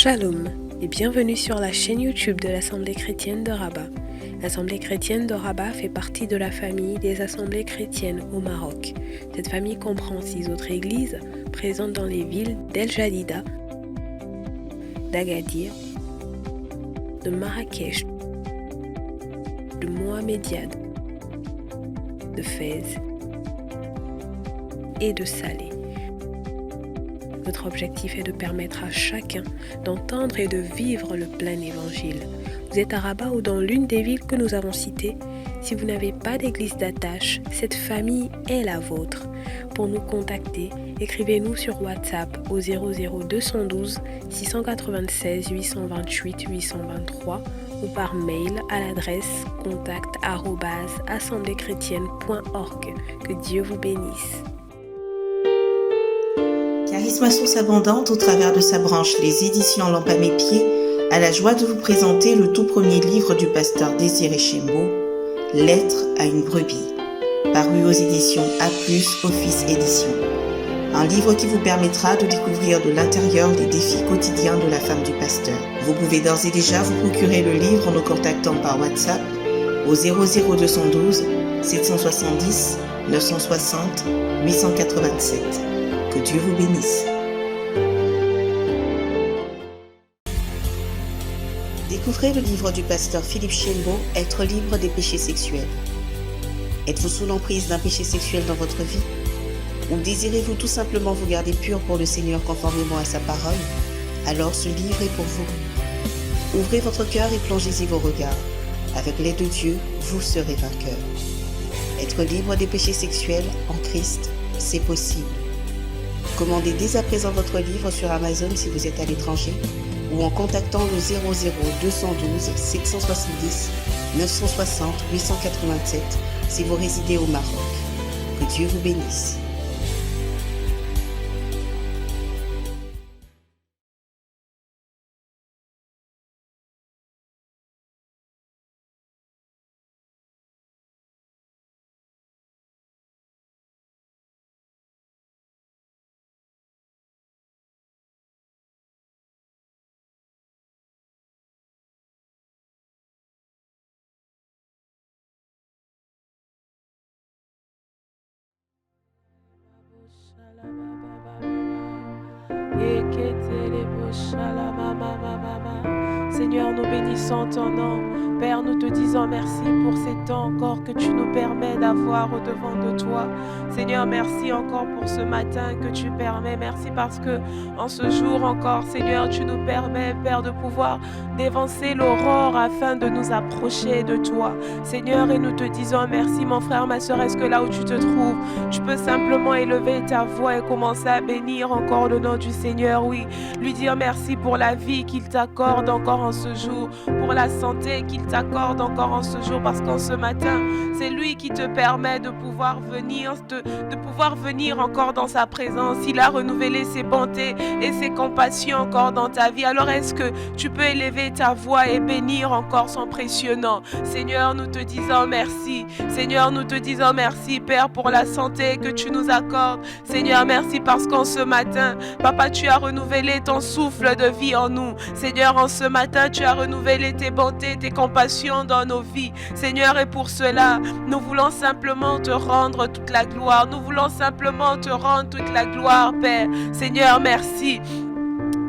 Shalom et bienvenue sur la chaîne YouTube de l'Assemblée chrétienne de Rabat. L'Assemblée chrétienne de Rabat fait partie de la famille des assemblées chrétiennes au Maroc. Cette famille comprend 6 autres églises présentes dans les villes d'El Jadida, d'Agadir, de Marrakech, de Mohammedia, de Fès et de Salé. Notre objectif est de permettre à chacun d'entendre et de vivre le plein évangile. Vous êtes à Rabat ou dans l'une des villes que nous avons citées. Si vous n'avez pas d'église d'attache, cette famille est la vôtre. Pour nous contacter, écrivez-nous sur WhatsApp au 00212 696 828 823 ou par mail à l'adresse contact@assembléchrétienne.org. Que Dieu vous bénisse. Charisme Source Abondante, au travers de sa branche Les Éditions Lampe à mes pieds, a la joie de vous présenter le tout premier livre du pasteur Désiré Chembo, Lettre à une brebis, paru aux éditions A+, Office Édition. Un livre qui vous permettra de découvrir de l'intérieur les défis quotidiens de la femme du pasteur. Vous pouvez d'ores et déjà vous procurer le livre en nous contactant par WhatsApp au 00212 770 960 887. Que Dieu vous bénisse. Découvrez le livre du pasteur Philippe Chembo, Être libre des péchés sexuels. Êtes-vous sous l'emprise d'un péché sexuel dans votre vie? Ou désirez-vous tout simplement vous garder pur pour le Seigneur conformément à sa parole? Alors ce livre est pour vous. Ouvrez votre cœur et plongez-y vos regards. Avec l'aide de Dieu, vous serez vainqueur. Être libre des péchés sexuels en Christ, c'est possible. Commandez dès à présent votre livre sur Amazon si vous êtes à l'étranger ou en contactant le 00212 770 960 887 si vous résidez au Maroc. Que Dieu vous bénisse. Seigneur, nous bénissons ton nom. Père, nous te disons merci pour ces temps encore que tu nous permets d'avoir au-devant de toi. Seigneur, merci encore pour ce matin que tu permets. Merci parce que en ce jour encore, Seigneur, tu nous permets, Père, de pouvoir dévancer l'aurore afin de nous approcher de toi. Seigneur, et nous te disons merci, mon frère, ma soeur, est-ce que là où tu te trouves, tu peux simplement élever ta voix et commencer à bénir encore le nom du Seigneur, oui. Lui dire merci pour la vie qu'il t'accorde encore en ce jour, pour la santé qu'il t'accorde encore en ce jour, parce qu'en ce matin, c'est lui qui te permet de pouvoir venir, de pouvoir venir encore dans sa présence. Il a renouvelé ses bontés et ses compassions encore dans ta vie. Alors est-ce que tu peux élever ta voix et bénir encore son précieux nom? Seigneur, nous te disons merci. Seigneur, nous te disons merci, Père, pour la santé que tu nous accordes. Seigneur, merci parce qu'en ce matin, Papa, tu as renouvelé ton souffle de vie en nous. Seigneur, en ce matin, tu as renouvelé tes bontés, tes compassions dans nos vies. Seigneur, et pour cela, nous voulons simplement te rendre toute la gloire. Nous voulons simplement te rendre toute la gloire, Père. Seigneur, merci.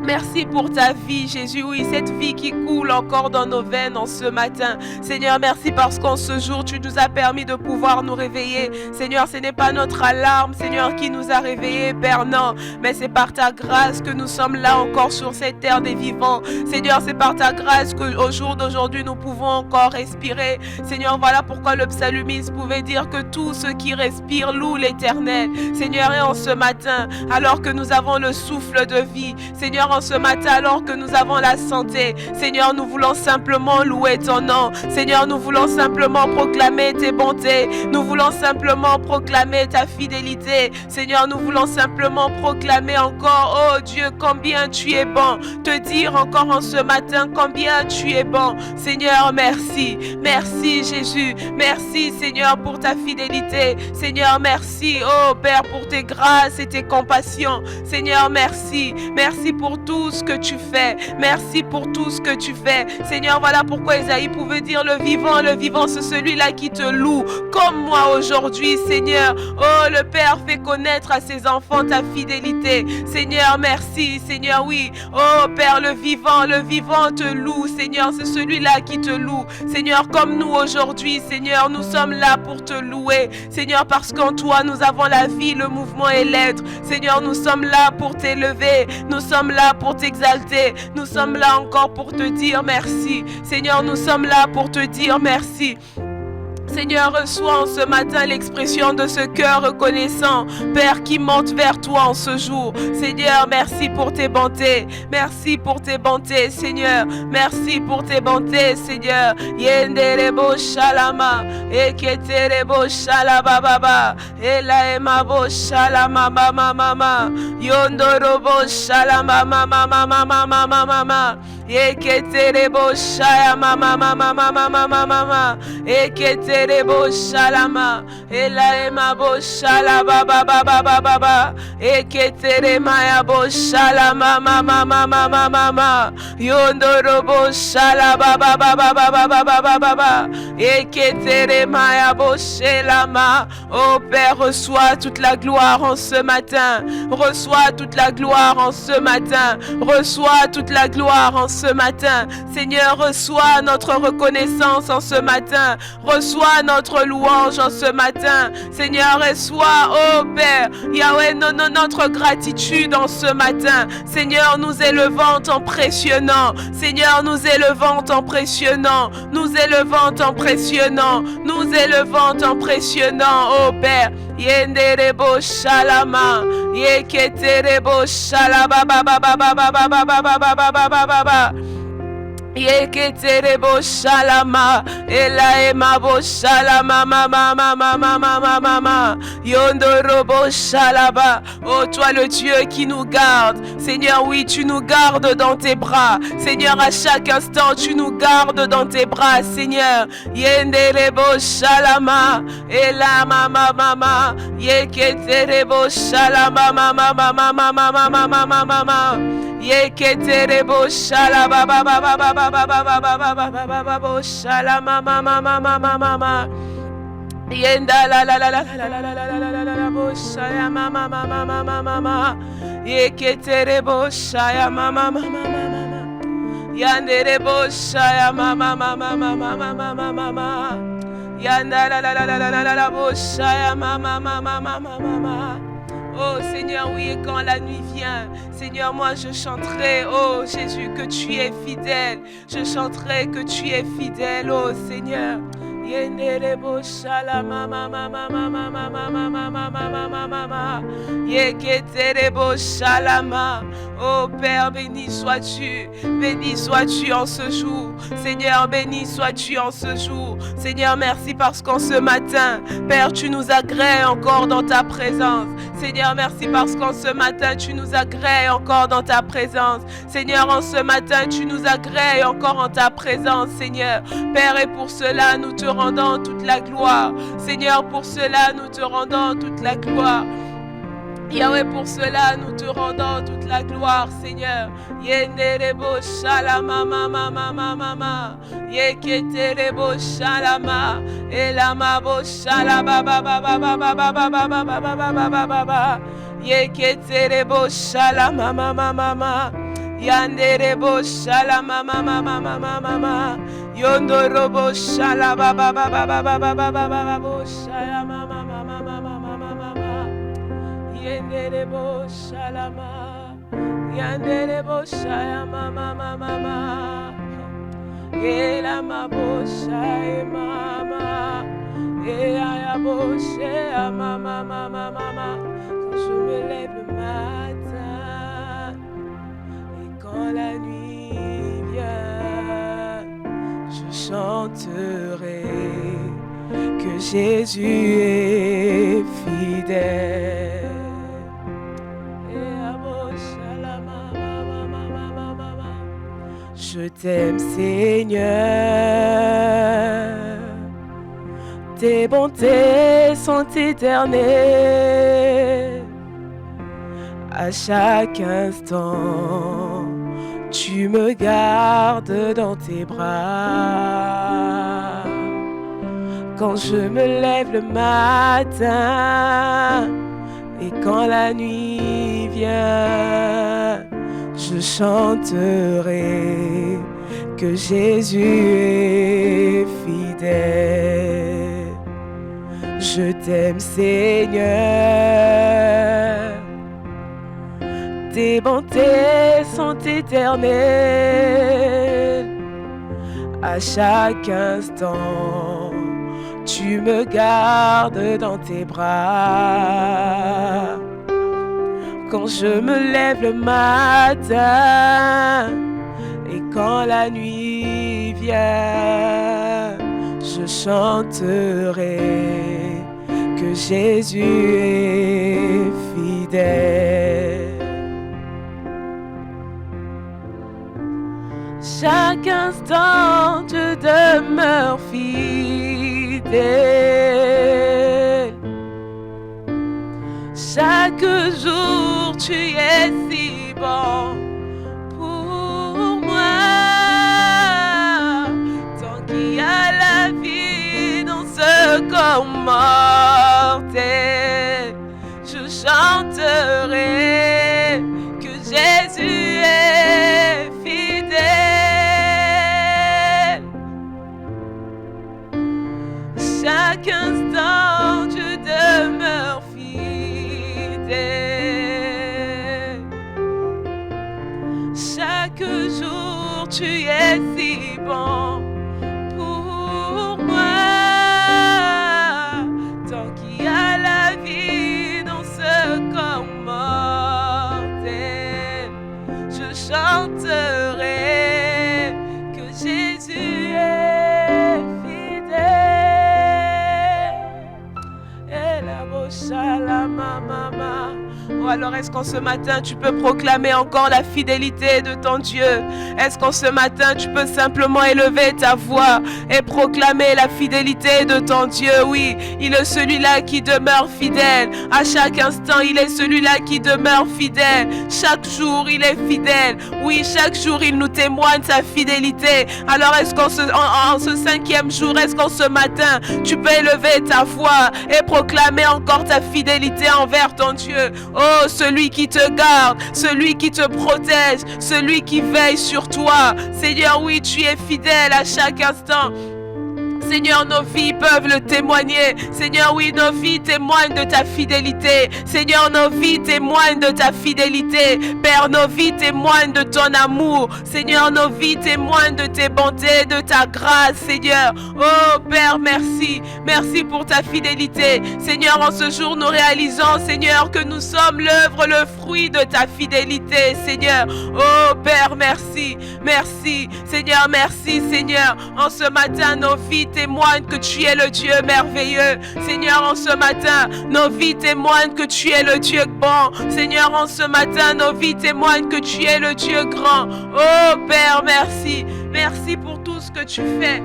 Merci pour ta vie, Jésus, oui, cette vie qui coule encore dans nos veines en ce matin. Seigneur, merci parce qu'en ce jour, tu nous as permis de pouvoir nous réveiller. Seigneur, ce n'est pas notre alarme, Seigneur, qui nous a réveillés, Père, non. Mais c'est par ta grâce que nous sommes là encore sur cette terre des vivants. Seigneur, c'est par ta grâce qu'au jour d'aujourd'hui, nous pouvons encore respirer. Seigneur, voilà pourquoi le psalmiste pouvait dire que tout ce qui respire loue l'Éternel. Seigneur, et en ce matin, alors que nous avons le souffle de vie, Seigneur, en ce matin, alors que nous avons la santé, Seigneur, nous voulons simplement louer ton nom. Seigneur, nous voulons simplement proclamer tes bontés. Nous voulons simplement proclamer ta fidélité. Seigneur, nous voulons simplement proclamer encore, oh Dieu, combien tu es bon. Te dire encore en ce matin combien tu es bon. Seigneur, merci. Merci Jésus. Merci Seigneur pour ta fidélité. Seigneur, merci, oh Père, pour tes grâces et tes compassions. Seigneur, merci. Merci pour tout ce que tu fais. Merci pour tout ce que tu fais. Seigneur, voilà pourquoi Isaïe pouvait dire le vivant, c'est celui-là qui te loue. Comme moi aujourd'hui, Seigneur. Oh, le Père fait connaître à ses enfants ta fidélité. Seigneur, merci. Seigneur, oui. Oh, Père, le vivant te loue. Seigneur, c'est celui-là qui te loue. Seigneur, comme nous aujourd'hui, Seigneur, nous sommes là pour te louer. Seigneur, parce qu'en toi, nous avons la vie, le mouvement et l'être. Seigneur, nous sommes là pour t'élever. Nous sommes là pour t'exalter. Nous sommes là encore pour te dire merci. Seigneur, nous sommes là pour te dire merci. Seigneur, reçois en ce matin l'expression de ce cœur reconnaissant, Père, qui monte vers toi en ce jour. Seigneur, merci pour tes bontés. Merci pour tes bontés, Seigneur. Merci pour tes bontés, Seigneur. Yenderebo shalama, eketerebo shalababa, elaemabo shalama mama mama, yondorobo shalama mama mama mama mama, eketerebo shalama mama mama mama mama, eketerebo shalama, elaemabo shalaba baba baba baba, eketerema bo shalama mama mama mama, yondorobo shalaba baba baba baba baba baba, eketerema bo shalama. Oh Père, reçois toute la gloire en ce matin. Reçois toute la gloire en ce matin. Reçois toute la gloire en ce matin. Seigneur, reçois notre reconnaissance en ce matin. Reçois notre louange en ce matin. Seigneur, reçois, oh Père, Yahweh, notre gratitude en ce matin. Seigneur, nous élevons en précieux-nom. Seigneur, nous élevons en précieux-nom. Nous élevons en précieux-nom. Nous élevons en précieux-nom, oh Père. Yenderebo shalama, yeketerebo shalaba baba baba baba baba baba baba baba. Yeketerebo shalama, elaemabo shalama mama mama mama mama, yondorobo shalaba. Oh toi le Dieu qui nous garde, Seigneur, oui, tu nous gardes dans tes bras. Seigneur, à chaque instant tu nous gardes dans tes bras, Seigneur. Yenderebo shalama, elama mama mama, yeketerebo shalama mama mama mama mama mama mama. Yeketerebo shalaba baba baba baba baba baba baba baba shalama mama mama mama. Yenda la la la la la la la la la la la la bo shalama mama mama mama. Yeketerebo shalama mama mama. Yanderebo shalama mama mama mama mama. Yanda la la la la la la la bo shalama mama mama mama. Oh Seigneur, oui, et quand la nuit vient, Seigneur, moi je chanterai, oh Jésus, que tu es fidèle. Je chanterai que tu es fidèle, oh Seigneur. Yenderebo shalama mama mama mama mama mama mama mama, yeketerebo shalama. Oh Père, béni sois-tu en ce jour. Seigneur, béni sois-tu en ce jour. Seigneur, merci parce qu'en ce matin, Père, tu nous agrées encore dans ta présence. Seigneur, merci parce qu'en ce matin, tu nous agrées encore dans ta présence. Seigneur, en ce matin, tu nous agrées encore en ta présence, Seigneur. Père, et pour cela, nous te rendons toute la gloire. Seigneur, pour cela, nous te rendons toute la gloire. Yahweh, pour cela, nous te rendons toute la gloire, Seigneur. Yenderebo shalama mama mama mama, yeketerebo shalama, elama bo shalaba baba baba baba baba baba baba baba, yeketerebo shalama mama mama, yanderebo shalama mama mama mama, yondorobo shalaba baba baba baba baba bo shalama mama mama mama. Yanderebo shalama, yanderebo shalama mama mama, elama bo shalama, eyayabo shalama mama mama. Quand je me lève le matin et quand la nuit vient, je chanterai que Jésus est fidèle. Je t'aime, Seigneur, tes bontés sont éternelles. À chaque instant, tu me gardes dans tes bras. Quand je me lève le matin et quand la nuit vient, je chanterai que Jésus est fidèle. Je t'aime, Seigneur. Tes bontés sont éternelles. À chaque instant, tu me gardes dans tes bras. Quand je me lève le matin et quand la nuit vient, je chanterai que Jésus est fidèle. Chaque instant, je demeure fidèle. Chaque jour, tu es si bon pour moi. Tant qu'il y a la vie dans ce corps mortel, je chanterai que Jésus est fidèle. Chaque instant, je demeure fidèle. Chaque jour, tu es si bon pour moi. Tant qu'il y a la vie dans ce corps mortel, je chanterai que Jésus est fidèle. Et la la mama. Oh, alors est-ce qu'en ce matin tu peux proclamer encore la fidélité de ton Dieu? Est-ce qu'en ce matin tu peux simplement élever ta voix et proclamer la fidélité de ton Dieu? Oui, il est celui-là qui demeure fidèle. À chaque instant, il est celui-là qui demeure fidèle. Chaque jour, il est fidèle. Oui, chaque jour, il nous témoigne sa fidélité. Alors est-ce qu'en ce 5e jour, est-ce qu'en ce matin, tu peux élever ta voix et proclamer encore ta fidélité envers ton Dieu? Oh, celui qui te garde, celui qui te protège, celui qui veille sur toi. Seigneur, oui, tu es fidèle à chaque instant. Seigneur, nos vies peuvent le témoigner. Seigneur, oui, nos vies témoignent de ta fidélité. Seigneur, nos vies témoignent de ta fidélité. Père, nos vies témoignent de ton amour. Seigneur, nos vies témoignent de tes bontés, de ta grâce, Seigneur. Oh, Père, merci. Merci pour ta fidélité. Seigneur, en ce jour, nous réalisons, Seigneur, que nous sommes l'œuvre, le fruit de ta fidélité, Seigneur. Oh, Père, merci. Merci. Seigneur, merci, Seigneur. En ce matin, nos vies témoignent que tu es le Dieu merveilleux. Seigneur, en ce matin, nos vies témoignent que tu es le Dieu bon. Seigneur, en ce matin, nos vies témoignent que tu es le Dieu grand. Oh Père, merci. Merci pour tout ce que tu fais.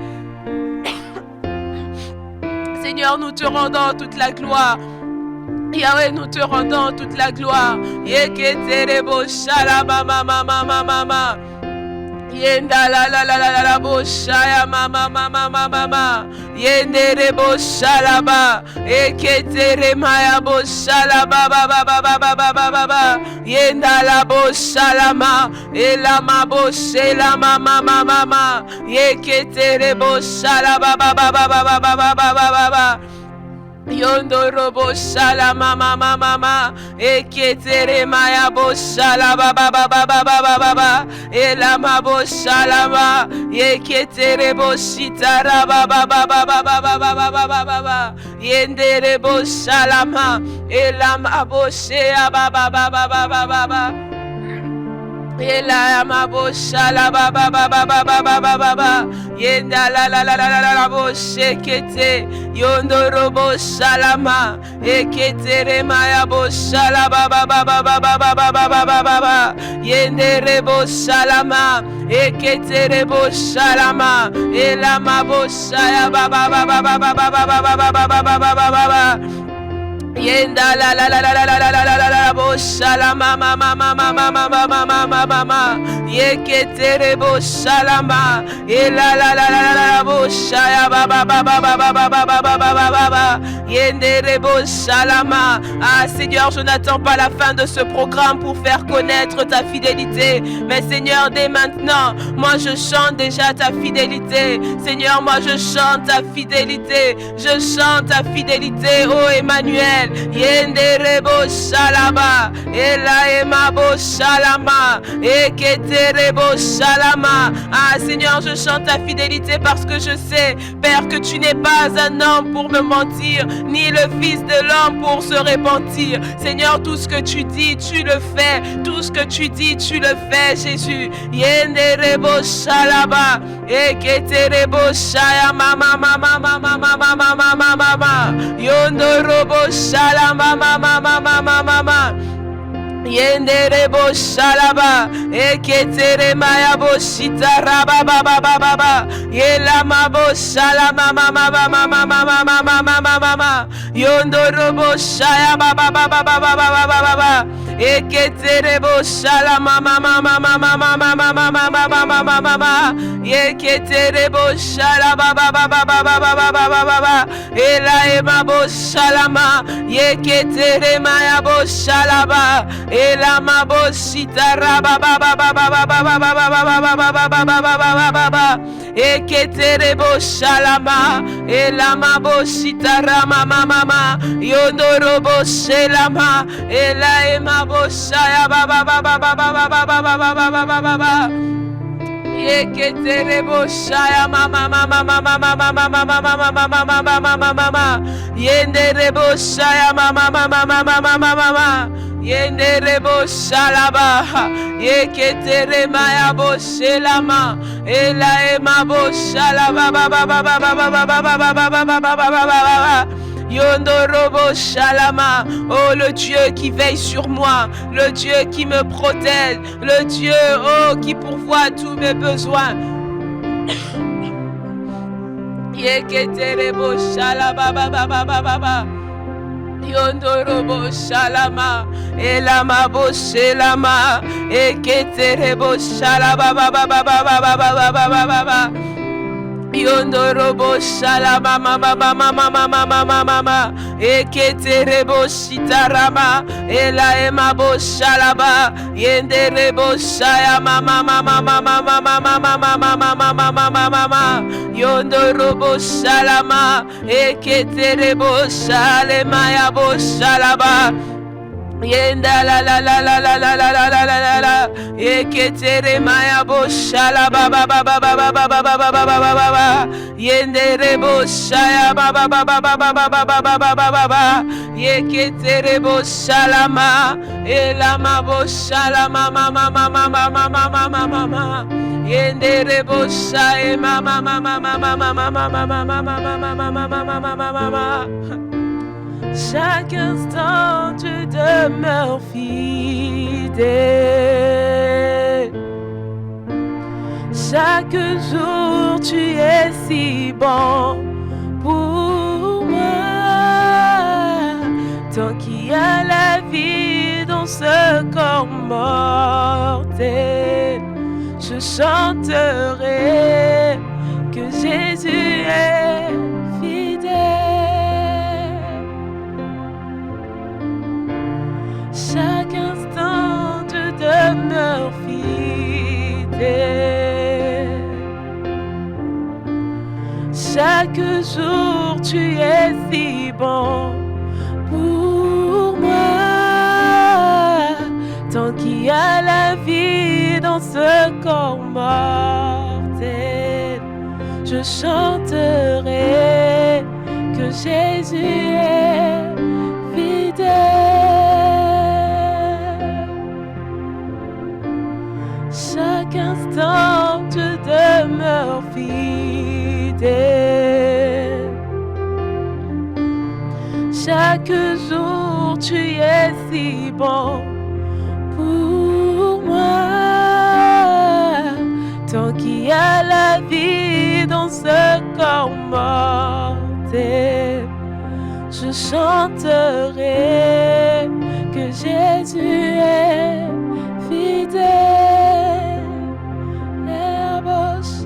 Seigneur, nous te rendons toute la gloire. Yahweh, nous te rendons toute la gloire. Yeketerebo shalama mama mama mama. Yenda la la la la la bo shaya mama mama mama. Yendere bo shalaba. Eketere maya bo shalaba ba ba ba ba ba ba ba ba. Yenda la bo shalama. Elama bo shelama mama mama. Yeketere bo shalaba ba ba ba ba ba ba ba ba ba ba. Yondo robo shala mama mama mama eketere maya bo shala ba ba ba ba ba ba ba ba elama bo shala ma eketere bo shitara ba ba ba ba ba ba ba ba ba ba ba yendere bo shala ma elama bo shea ba ba ba ba ba ba ba ba Ela ma bo shala ba ba ba ba ba ba ba ba ba ba yenda la la la la la la bo shekete yondo robo shalama eketere maya bo shala ba ba ba ba ba ba ba ba ba ba ba ba ba yende rebo shalama eketere bo shalama ela ma bo shaya ba ba ba ba ba ba ba ba ba ba ba ba ba ba ba ba Yenda la la la la la la la la la la la bosha la mama mama mama mama mama mama yeketere bosha la ma e la la la la la la bosha ya ba ba ba ba ba ba ba ba ba ba ba ba ba yendere bosha la ma. Ah Seigneur, je n'attends pas la fin de ce programme pour faire connaître ta fidélité, mais Seigneur, dès maintenant, moi je chante déjà ta fidélité. Seigneur, moi je chante ta fidélité, je chante ta fidélité, oh Emmanuel. Yenderebo shalaba, ela emabo shalama, eketerebo shalama. Ah Seigneur, je chante ta fidélité parce que je sais, Père, que tu n'es pas un homme pour me mentir, ni le Fils de l'homme pour se repentir. Seigneur, tout ce que tu dis, tu le fais. Tout ce que tu dis, tu le fais, Jésus. Yenderebo shalaba, eketerebo shayama mama mama mama mama mama mama yondorobo shalama mama mama mama mama yenderebo shalaba eketere mayabo shitaraba baba baba baba yelamabo shalama mama mama mama mama mama mama yondorobo shayaba baba baba baba baba eketerebo shalama mama mama mama mama mama mama mama yeketerebo shalaba baba baba baba baba baba ela emabo shalama yeketere mayabo shalaba ela mabo shitaraba baba baba baba baba baba baba eketerebo shalama ela mabo shitarama mama mama yondorobo shalama ela emabo shaya baba baba baba baba baba yeketerebo shaya mama mama mama mama mama mama mama mama yenderebo shaya mama mama mama mama mama yenderebo shalaba yeketere mayabo shelama ela emabo shalaba baba baba baba baba baba Yondorobo Shalama, oh le Dieu qui veille sur moi, le Dieu qui me protège, le Dieu oh qui pourvoit tous mes besoins. Yeketerebo Shalaba baba baba baba. Yondorobo Shalama, elamabo Shelama, eketerebo Shalaba baba baba baba baba. Yondorobo shalama mama mama mama mama mama eketerebo shitarama ela emabo shalaba yenderebo shaya mama mama mama mama mama mama mama mama yondorobo shalama eketerebo shalema yabo shalaba Yenda la la la la la la la la la la la eketere maya bo shala ba ba ba ba ba ba ba ba ba ba ba ba ba ba yendere bo shaya ba ba ba ba ba ba ba ba ba ba ba ba ba ba yeketere bo shalama elama bo shalama mama mama mama mama mama yendere bo shaya mama mama mama mama mama mama mama mama mama. Chaque instant tu demeures fidèle. Chaque jour tu es si bon pour moi. Tant qu'il y a la vie dans ce corps mortel, je chanterai que Jésus est fidèle. Chaque instant tu demeures fidèle. Chaque jour tu es si bon pour moi. Tant qu'il y a la vie dans ce corps mortel, je chanterai que Jésus est fidèle. Chaque instant tu demeures fidèle. Chaque jour tu es si bon pour moi. Tant qu'il y a la vie dans ce corps mortel, je chanterai que Jésus est fidèle.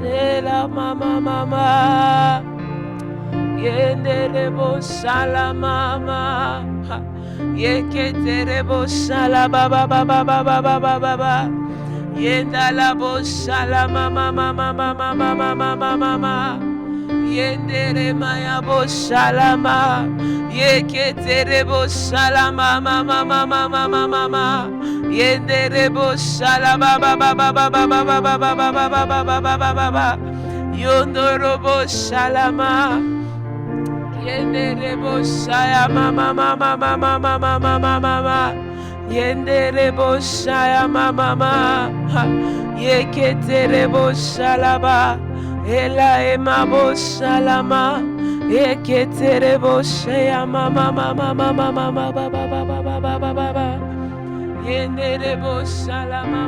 C'est la mama. Yenderebo shala mama. Yeketerebo shala baba. Yendalabo shala mama. Yendere maya bo shalama. Yeketerebo shala mama. Yendere bo shala baba. Yondorobo shalama. Yenderebo shaya mama. Yenderebo shaya mama. Yeketerebo shalaba. Ela emabo shalama. Yeketerebo shaya mama. Yenderebo shalama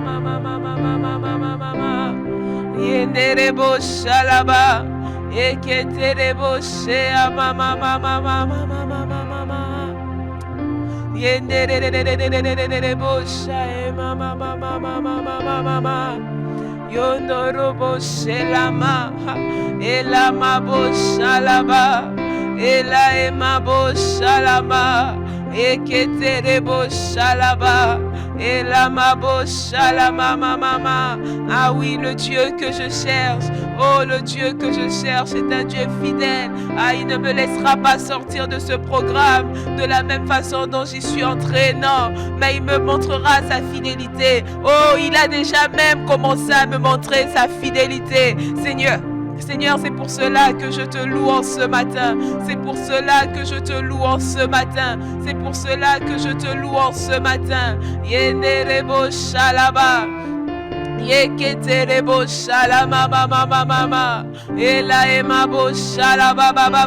mama. Yenderebo shalaba. Yeketerebo shea mama. Yenderebo shea mama. Yondorobo shelama. Elama bo shalaba. Ela emabo shalama. Yeketerebo shalaba. Elamabo shalama mama. Ah oui, le Dieu que je cherche. Oh, le Dieu que je cherche, c'est un Dieu fidèle. Ah, il ne me laissera pas sortir de ce programme de la même façon dont j'y suis entré. Non, mais il me montrera sa fidélité. Oh, il a déjà même commencé à me montrer sa fidélité. Seigneur, c'est pour cela que je te loue en ce matin. C'est pour cela que je te loue en ce matin. C'est pour cela que je te loue en ce matin. Yenerebo shalaba. Yeketerebo shalama mama. Ela emabo shalaba baba.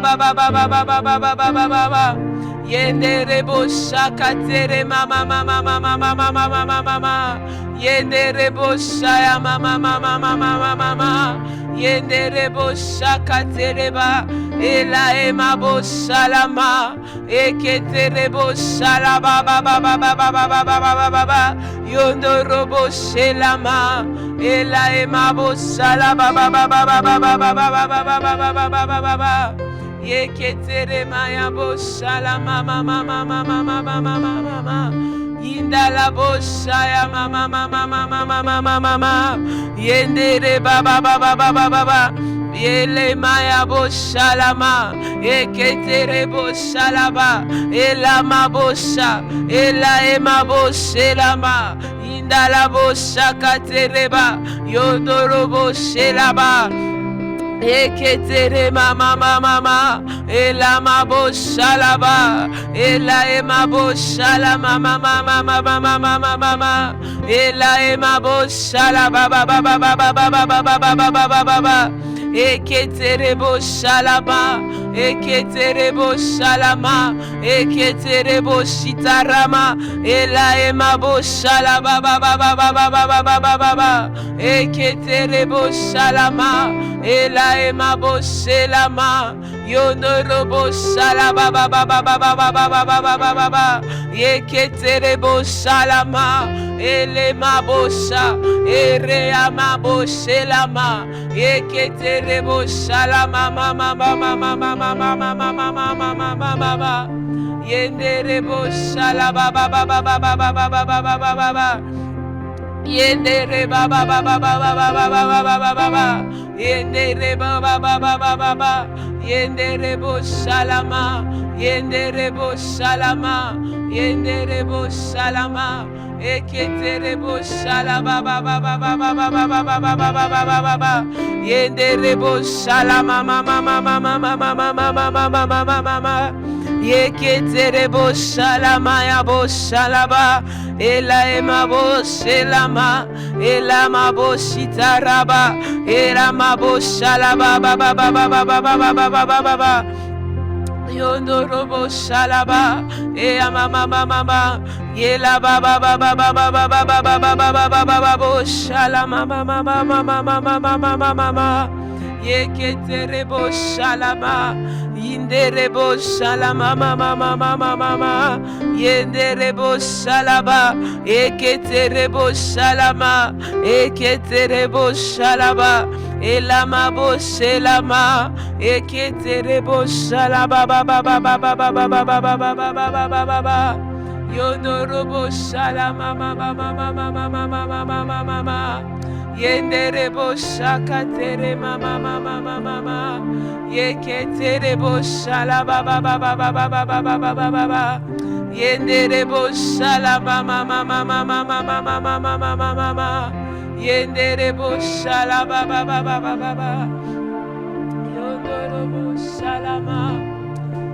Yenerebo shakatere mama. Yenerebo shaya mama. Yenderebo shakatereba. Ela emabo shalama. Eketerebo shalaba baba. Yondorobo shelama. Ela emabo shalaba baba. Yeketere maya bo shalama mama. Indala bo shaya mama. Yendere baba. Yele maya bo shalama. Eketere bo shalaba. Elama bo sha. Ela ema bo shelama. Indala bo shakatereba. Yodoro bo shelaba. Eketere mama. Ela mabo shalaba. Ela emabo shalama mama. Ela emabo shalaba baba. Eketerebo shalaba. Eketerebo shalama. Eketerebo shitarama. Ela emabo shalaba baba. Eketerebo shalama. Ela emabo shelama. Yondorobo shalaba baba. Yeketerebo shalama. Elemabo sha. Ereamabo shelama. Yeketerebo shalama mama. Yenderebo shalaba baba. Yendere baba. Yendere baba. Yenderebo shalama. Yenderebo shalama. Eketerebo shalaba baba. Yenderebo shalama mama. Yeketerebo shalama yabo shalaba. Ela emabo shelama. Ela mabo shitaraba. Ela mabo shalaba baba. Yondorobo shalaba. Ea mama. Yela baba. Shalama mama. Yeketerebo shalama. Inderebo shalama mama mama mama. Yenderebo shalaba. Eketerebo shalama. Eketerebo shalaba. Elama bo shelama. Eketerebo shalaba baba baba baba baba baba baba baba. Yondorobo shalama mama mama mama mama mama mama. Yenderebo shakatere mama mama mama mama. Yeketerebo shalaba baba baba baba baba baba. Yenderebo shalama mama mama mama mama mama mama. Yenderebo shalaba baba baba baba. Yondorobo shalama.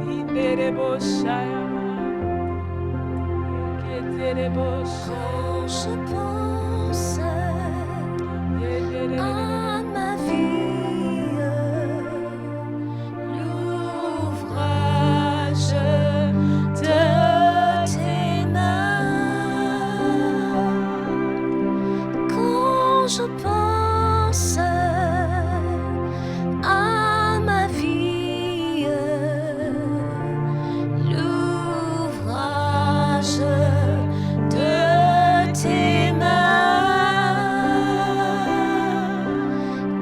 Yenderebo shalama. Quand je pense à ma vie, l'ouvrage de tes mains. Quand je pense à ma vie, l'ouvrage de tes mains.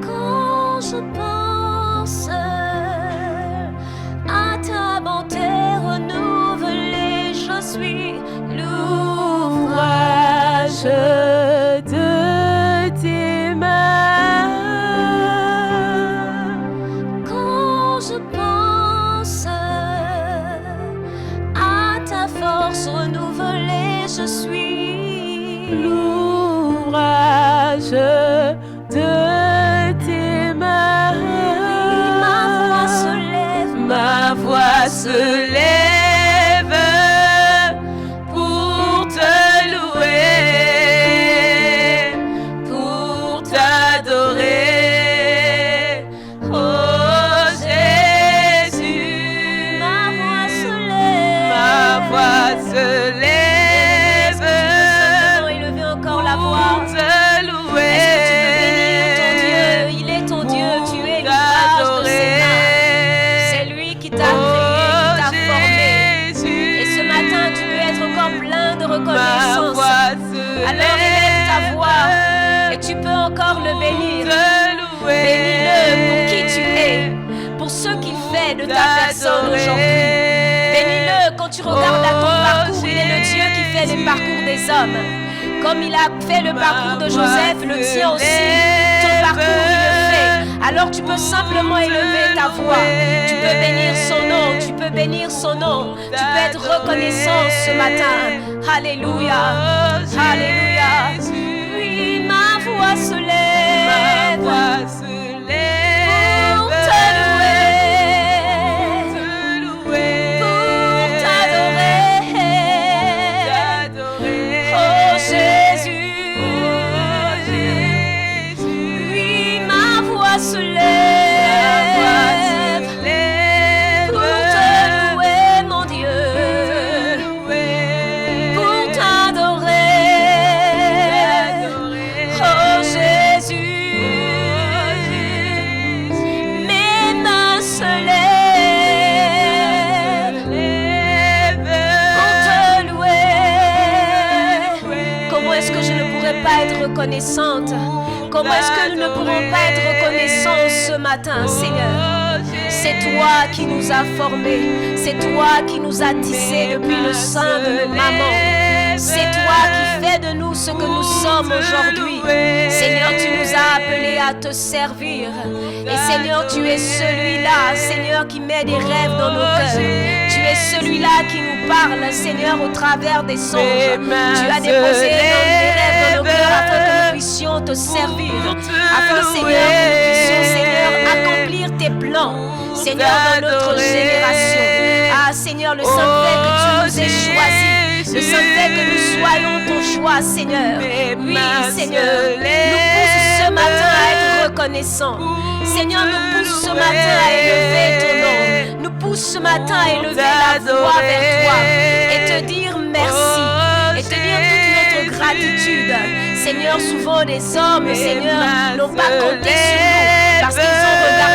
Quand je pense à ta bonté renouvelée, je suis l'ouvrage de tes mains. Quand je pense à ta force renouvelée, je suis L'ouvrage de tes mains. ma voix se lève, Ma voix se lève pour te louer, pour t'adorer. Oh Jésus, ma voix se lève. ma voix se lève Simplement élever encore la voix. pour te louer. Est-ce que tu peux bénir ton Dieu? Il est ton Dieu, tu es l'ouvrage de ses mains. C'est lui qui t'a créé, qui t'a formé. Et ce matin, tu peux être encore plein de reconnaissance. Alors élève ta voix et tu peux encore le bénir. Bénis-le pour qui tu es, pour ce qu'il fait de ta personne aujourd'hui. Bénis-le quand tu regardes à ton parcours, il est le Dieu qui fait les parcours des hommes. Comme il a fait le parcours de Joseph, le tien aussi, ton parcours il le fait. Alors tu peux simplement élever ta voix. Tu peux bénir son nom, tu peux bénir son nom. Tu peux être reconnaissant ce matin. Alléluia, alléluia. Oui, ma voix se lève pour te louer, pour t'adorer. Oh Jésus, oui, ma voix se lève pour te louer, mon Dieu, pour t'adorer. Oh Jésus, mes mains se lèvent pour te louer. Comment est-ce que je ne pourrais pas être reconnaissante? Comment est-ce que nous ne pourrons pas être reconnaissants ce matin, Seigneur? C'est toi qui nous as formés, c'est toi qui nous as tissés depuis le sein de nos mamans. C'est toi qui fais de nous ce que nous sommes aujourd'hui. Seigneur, tu nous as appelés à te servir. Et Seigneur, tu es celui-là, Seigneur, qui met des rêves dans nos cœurs. Tu es celui-là qui nous parle, Seigneur, au travers des songes. Tu as déposé des rêves dans nos cœurs afin que nous puissions te servir. Afin, Seigneur, que nous puissions, Seigneur, accomplir tes plans, Seigneur, dans notre génération. Ah, Seigneur, le simple fait que tu nous aies choisis, le simple fait que nous soyons ton choix, Seigneur. Oui, Seigneur, nous pousse ce matin à être reconnaissants. Seigneur, nous pousse ce matin à élever ton nom. Nous pousse ce matin à élever la voix vers toi et te dire merci. Et te dire toute notre gratitude. Seigneur, souvent les hommes, Seigneur, n'ont pas compté sur nous parce qu'ils ont regardé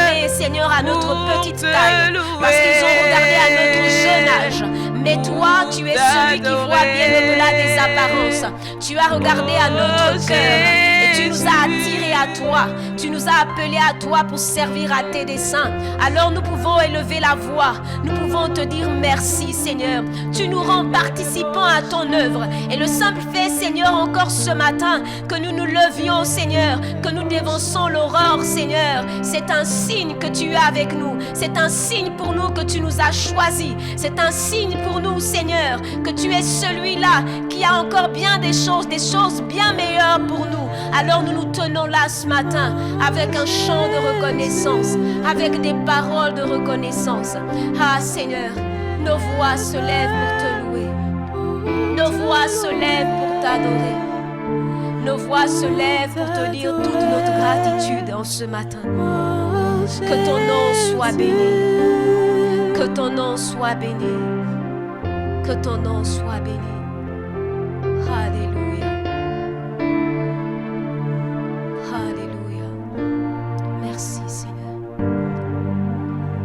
Seigneur, à notre petite taille, parce qu'ils ont regardé à notre jeune âge. Mais toi, tu es celui qui voit bien au-delà des apparences. Tu as regardé à notre cœur et tu nous as attirés à toi. Tu nous as appelés à toi pour servir à tes desseins. Alors nous pouvons élever la voix. Nous pouvons te dire merci, Seigneur. Tu nous rends participants à ton œuvre. Et le simple fait, Seigneur, encore ce matin, que nous nous levions, Seigneur, que nous dévançons l'aurore, Seigneur, c'est un signe que tu es avec nous. C'est un signe pour nous que tu nous as choisis. C'est un signe pour nous, Seigneur, que tu es celui-là qui a encore bien des choses bien meilleures pour nous. Alors nous nous tenons là ce matin avec un chant de reconnaissance, avec des paroles de reconnaissance. Ah Seigneur, nos voix se lèvent pour te louer. Nos voix se lèvent pour t'adorer. Nos voix se lèvent pour te dire toute notre gratitude en ce matin. Que ton nom soit béni. Que ton nom soit béni. Que ton nom soit béni. Alléluia. Alléluia. Merci Seigneur.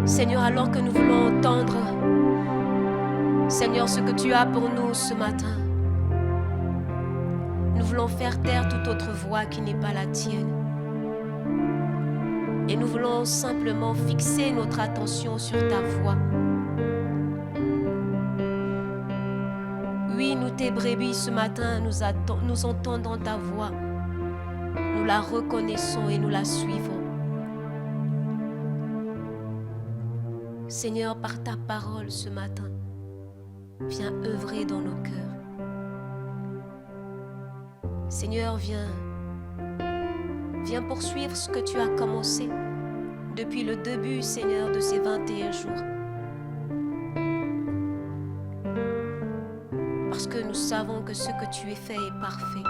Seigneur, alors que nous voulons entendre, Seigneur, ce que tu as pour nous ce matin, nous voulons faire taire toute autre voix qui n'est pas la tienne. Et nous voulons simplement fixer notre attention sur ta voix. Oui, nous tes brebis ce matin, nous entendons ta voix. Nous la reconnaissons et nous la suivons. Seigneur, par ta parole ce matin, viens œuvrer dans nos cœurs. Seigneur, viens poursuivre ce que tu as commencé depuis le début, Seigneur, de ces 21 jours. Parce que nous savons que ce que tu as fait est parfait.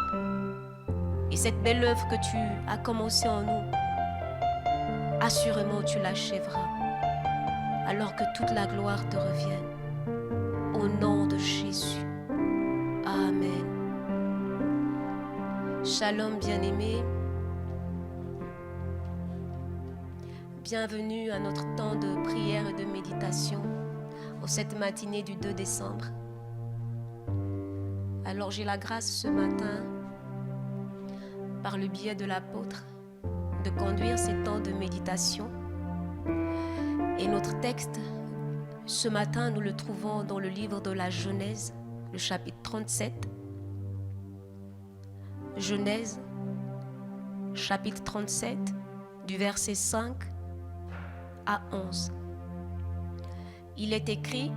Et cette belle œuvre que tu as commencée en nous, assurément tu l'achèveras, alors que toute la gloire te revienne. Au nom de Jésus. Amen. Shalom bien-aimés. Bienvenue à notre temps de prière et de méditation en cette matinée du 2 décembre. Alors j'ai la grâce ce matin, par le biais de l'apôtre, de conduire ces temps de méditation. Et notre texte, ce matin, nous le trouvons dans le livre de la Genèse, le chapitre 37. Genèse, chapitre 37, du verset 5 à 11. Il est écrit,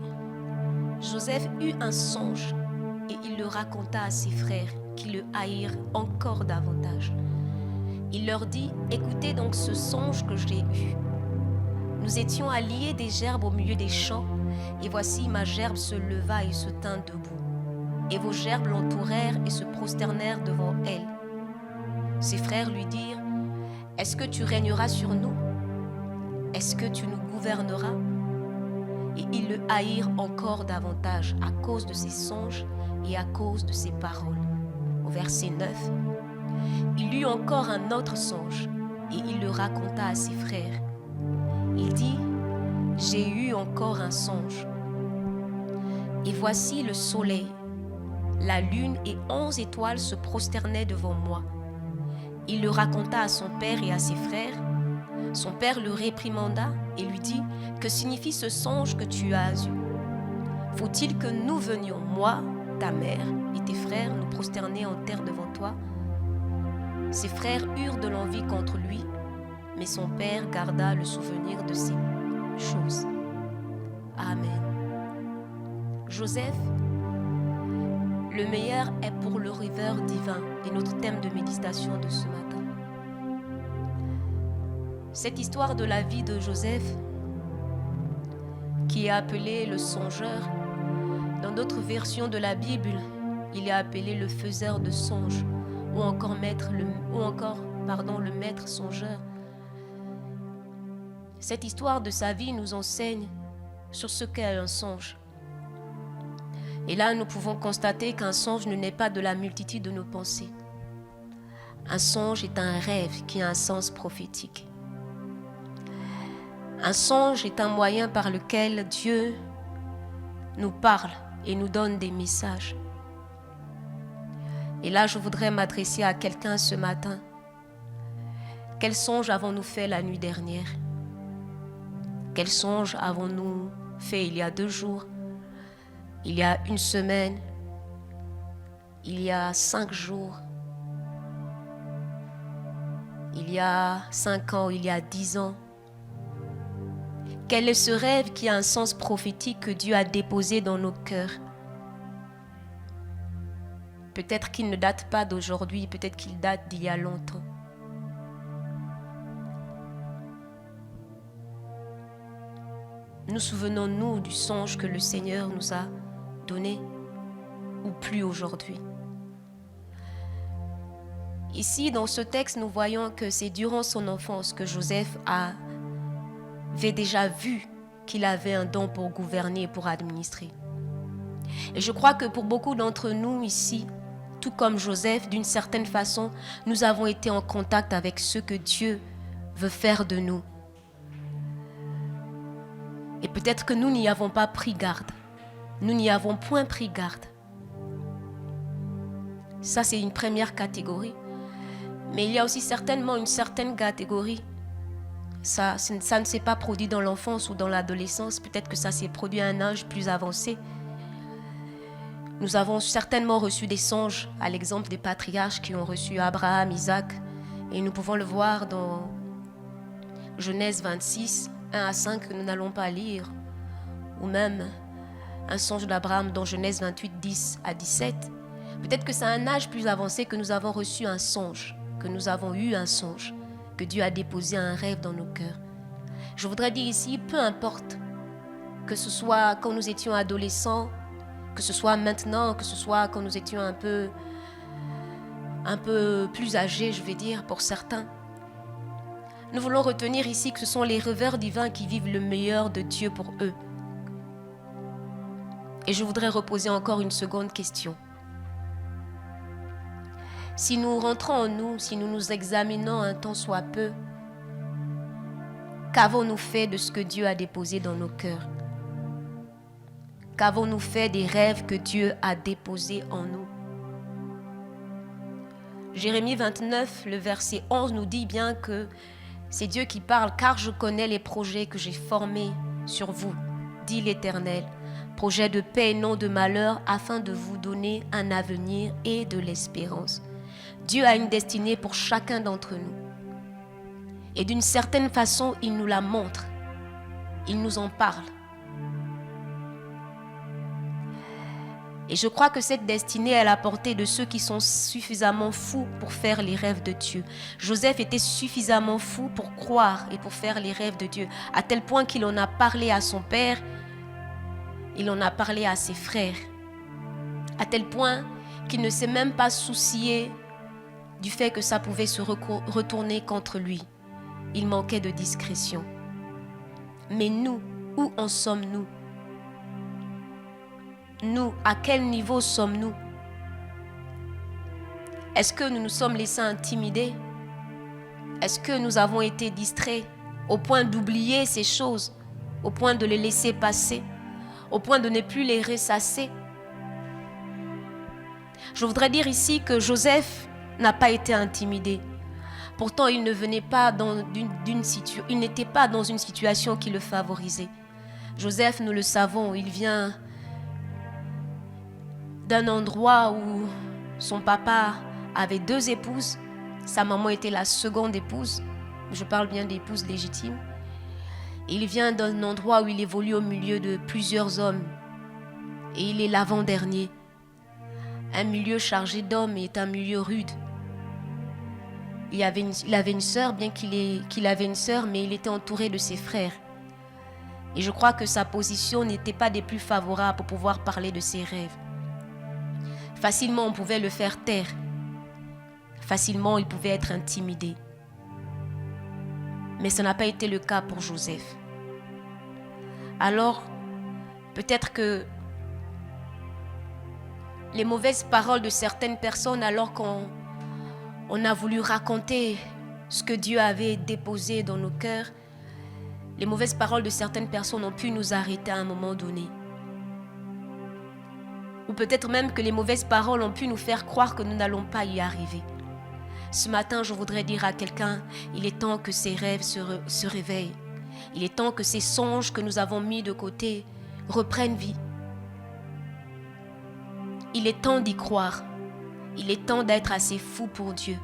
Joseph eut un songe et il le raconta à ses frères qui le haïrent encore davantage. Il leur dit, écoutez donc ce songe que j'ai eu. Nous étions à lier des gerbes au milieu des champs, et voici ma gerbe se leva et se tint debout. Et vos gerbes l'entourèrent et se prosternèrent devant elle. Ses frères lui dirent, est-ce que tu régneras sur nous? Est-ce que tu nous gouverneras? Et ils le haïrent encore davantage à cause de ses songes et à cause de ses paroles. Au verset 9, il eut encore un autre songe, et il le raconta à ses frères. Il dit, j'ai eu encore un songe. Et voici le soleil, la lune et 11 étoiles se prosternaient devant moi. Il le raconta à son père et à ses frères. Son père le réprimanda et lui dit, que signifie ce songe que tu as eu? Faut-il que nous venions, moi, ta mère et tes frères, nous prosterner en terre devant toi? Ses frères eurent de l'envie contre lui, mais son père garda le souvenir de ces choses. Amen. Joseph, le meilleur est pour le rêveur divin, est notre thème de méditation de ce matin. Cette histoire de la vie de Joseph, qui est appelé le songeur, dans d'autres versions de la Bible, il est appelé le faiseur de songes, ou encore le maître songeur. Cette histoire de sa vie nous enseigne sur ce qu'est un songe. Et là, nous pouvons constater qu'un songe ne naît pas de la multitude de nos pensées. Un songe est un rêve qui a un sens prophétique. Un songe est un moyen par lequel Dieu nous parle et nous donne des messages. Et là, je voudrais m'adresser à quelqu'un ce matin. Quel songe avons-nous fait la nuit dernière? Quel songe avons-nous fait il y a 2 jours, il y a 1 semaine, il y a 5 jours, il y a 5 ans, il y a 10 ans? Quel est ce rêve qui a un sens prophétique que Dieu a déposé dans nos cœurs? Peut-être qu'il ne date pas d'aujourd'hui, peut-être qu'il date d'il y a longtemps. Nous souvenons-nous du songe que le Seigneur nous a donné ou plus aujourd'hui? Ici, dans ce texte, nous voyons que c'est durant son enfance que Joseph avait déjà vu qu'il avait un don pour gouverner et pour administrer. Et je crois que pour beaucoup d'entre nous ici, tout comme Joseph, d'une certaine façon, nous avons été en contact avec ce que Dieu veut faire de nous. Et peut-être que nous n'y avons pas pris garde. Nous n'y avons point pris garde. Ça, c'est une première catégorie. Mais il y a aussi certainement une certaine catégorie. Ça ne s'est pas produit dans l'enfance ou dans l'adolescence. Peut-être que ça s'est produit à un âge plus avancé. Nous avons certainement reçu des songes, à l'exemple des patriarches qui ont reçu Abraham, Isaac. Et nous pouvons le voir dans Genèse 26, 1 à 5 que nous n'allons pas lire. Ou même un songe d'Abraham dans Genèse 28, 10 à 17. Peut-être que c'est à un âge plus avancé que nous avons reçu un songe, que nous avons eu un songe, que Dieu a déposé un rêve dans nos cœurs. Je voudrais dire ici, peu importe, que ce soit quand nous étions adolescents, que ce soit maintenant, que ce soit quand nous étions un peu plus âgés, je vais dire, pour certains. Nous voulons retenir ici que ce sont les rêveurs divins qui vivent le meilleur de Dieu pour eux. Et je voudrais reposer encore une seconde question. Si nous rentrons en nous, si nous nous examinons un tant soit peu, qu'avons-nous fait de ce que Dieu a déposé dans nos cœurs? Qu'avons-nous fait des rêves que Dieu a déposés en nous? Jérémie 29, le verset 11 nous dit bien que c'est Dieu qui parle, car je connais les projets que j'ai formés sur vous, dit l'Éternel, projets de paix et non de malheur, afin de vous donner un avenir et de l'espérance. Dieu a une destinée pour chacun d'entre nous. Et d'une certaine façon, il nous la montre. Il nous en parle. Et je crois que cette destinée est à la portée de ceux qui sont suffisamment fous pour faire les rêves de Dieu. Joseph était suffisamment fou pour croire et pour faire les rêves de Dieu, à tel point qu'il en a parlé à son père, il en a parlé à ses frères, à tel point qu'il ne s'est même pas soucié du fait que ça pouvait se retourner contre lui. Il manquait de discrétion. Mais nous, où en sommes-nous? Nous, à quel niveau sommes-nous? Est-ce que nous nous sommes laissés intimider? Est-ce que nous avons été distraits au point d'oublier ces choses, au point de les laisser passer, au point de ne plus les ressasser? Je voudrais dire ici que Joseph n'a pas été intimidé. Pourtant, il ne venait pas il n'était pas dans une situation qui le favorisait. Joseph, nous le savons, il vient d'un endroit où son papa avait 2 épouses. Sa maman était la seconde épouse. Je parle bien d'épouse légitime. Il vient d'un endroit où il évolue au milieu de plusieurs hommes. Et il est l'avant-dernier. Un milieu chargé d'hommes est un milieu rude. Il avait une sœur, bien qu'il avait une sœur, mais il était entouré de ses frères. Et je crois que sa position n'était pas des plus favorables pour pouvoir parler de ses rêves. Facilement, on pouvait le faire taire. Facilement, il pouvait être intimidé. Mais ce n'a pas été le cas pour Joseph. Alors, peut-être que les mauvaises paroles de certaines personnes, alors qu'on a voulu raconter ce que Dieu avait déposé dans nos cœurs, Les mauvaises paroles de certaines personnes ont pu nous arrêter à un moment donné. Ou peut-être même que les mauvaises paroles ont pu nous faire croire que nous n'allons pas y arriver. Ce matin, je voudrais dire à quelqu'un, il est temps que ses rêves se réveillent. Il est temps que ces songes que nous avons mis de côté reprennent vie. Il est temps d'y croire. Il est temps d'être assez fou pour Dieu.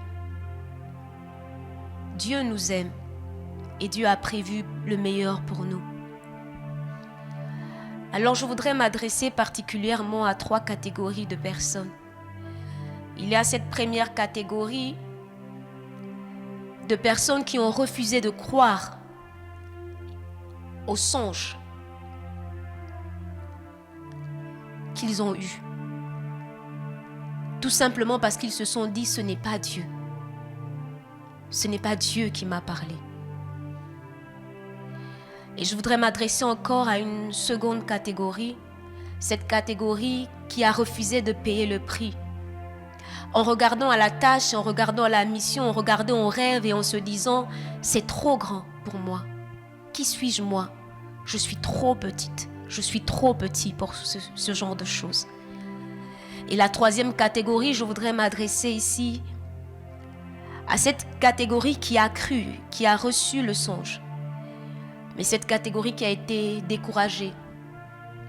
Dieu nous aime et Dieu a prévu le meilleur pour nous. Alors je voudrais m'adresser particulièrement à 3 catégories de personnes. Il y a cette première catégorie de personnes qui ont refusé de croire aux songes qu'ils ont eus. Tout simplement parce qu'ils se sont dit, ce n'est pas Dieu. Ce n'est pas Dieu qui m'a parlé. Et je voudrais m'adresser encore à une seconde catégorie, cette catégorie qui a refusé de payer le prix. En regardant à la tâche, en regardant à la mission, en regardant au rêve et en se disant, c'est trop grand pour moi. Qui suis-je moi? Je suis trop petite, je suis trop petit pour ce genre de choses. Et la troisième catégorie, je voudrais m'adresser ici à cette catégorie qui a cru, qui a reçu le songe. Mais cette catégorie qui a été découragée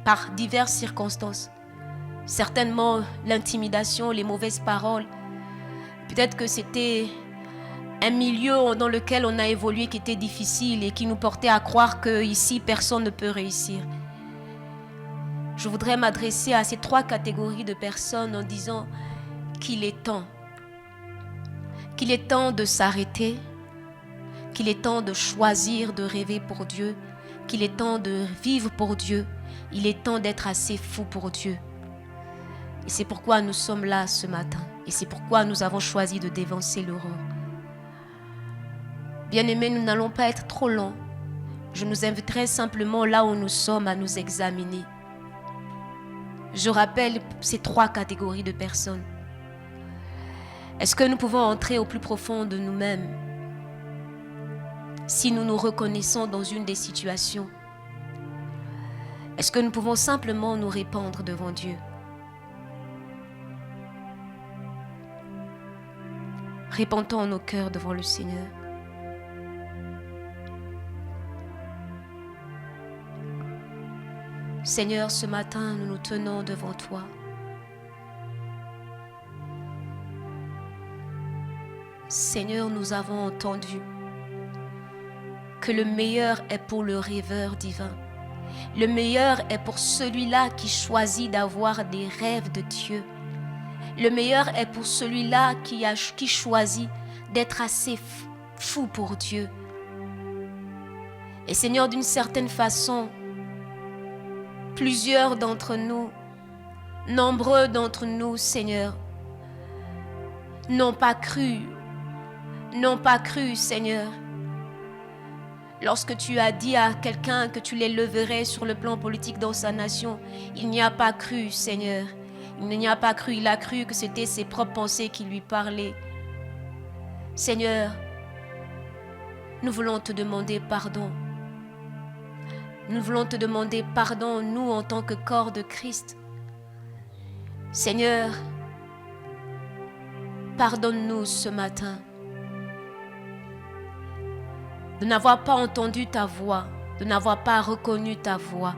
par diverses circonstances. Certainement l'intimidation, les mauvaises paroles. Peut-être que c'était un milieu dans lequel on a évolué qui était difficile et qui nous portait à croire qu'ici, personne ne peut réussir. Je voudrais m'adresser à ces 3 catégories de personnes en disant qu'il est temps. Qu'il est temps de s'arrêter, qu'il est temps de choisir de rêver pour Dieu, qu'il est temps de vivre pour Dieu, il est temps d'être assez fou pour Dieu. Et c'est pourquoi nous sommes là ce matin, et c'est pourquoi nous avons choisi de dévancer l'aurore. Bien-aimés, nous n'allons pas être trop longs. Je nous inviterai simplement là où nous sommes à nous examiner. Je rappelle ces 3 catégories de personnes. Est-ce que nous pouvons entrer au plus profond de nous-mêmes si nous nous reconnaissons dans une des situations? Est-ce que nous pouvons simplement nous répandre devant Dieu? Répandons nos cœurs devant le Seigneur. Seigneur, ce matin, nous nous tenons devant toi. Seigneur, nous avons entendu que le meilleur est pour le rêveur divin. Le meilleur est pour celui-là qui choisit d'avoir des rêves de Dieu. Le meilleur est pour celui-là qui choisit d'être assez fou pour Dieu. Et Seigneur, d'une certaine façon, plusieurs d'entre nous, nombreux d'entre nous, Seigneur, n'ont pas cru, Seigneur. Lorsque tu as dit à quelqu'un que tu l'éleverais sur le plan politique dans sa nation, il n'y a pas cru, Seigneur. Il n'y a pas cru, il a cru que c'était ses propres pensées qui lui parlaient. Seigneur, nous voulons te demander pardon. Nous voulons te demander pardon, nous, en tant que corps de Christ. Seigneur, pardonne-nous ce matin de n'avoir pas entendu ta voix, de n'avoir pas reconnu ta voix.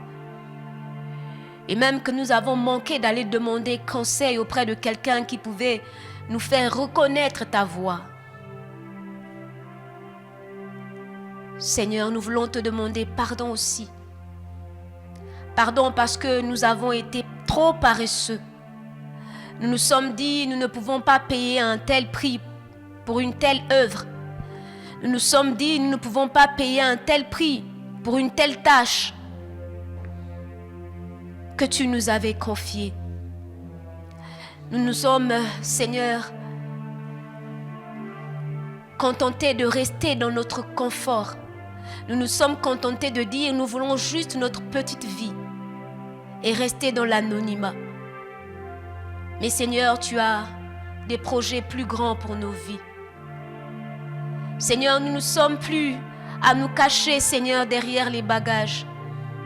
Et même que nous avons manqué d'aller demander conseil auprès de quelqu'un qui pouvait nous faire reconnaître ta voix. Seigneur, nous voulons te demander pardon aussi. Pardon parce que nous avons été trop paresseux. Nous nous sommes dit, nous ne pouvons pas payer un tel prix pour une telle œuvre. Nous nous sommes dit, nous ne pouvons pas payer un tel prix pour une telle tâche que tu nous avais confiée. Nous nous sommes, Seigneur, contentés de rester dans notre confort. Nous nous sommes contentés de dire, nous voulons juste notre petite vie et rester dans l'anonymat. Mais Seigneur, tu as des projets plus grands pour nos vies. Seigneur, nous ne sommes plus à nous cacher, Seigneur, derrière les bagages,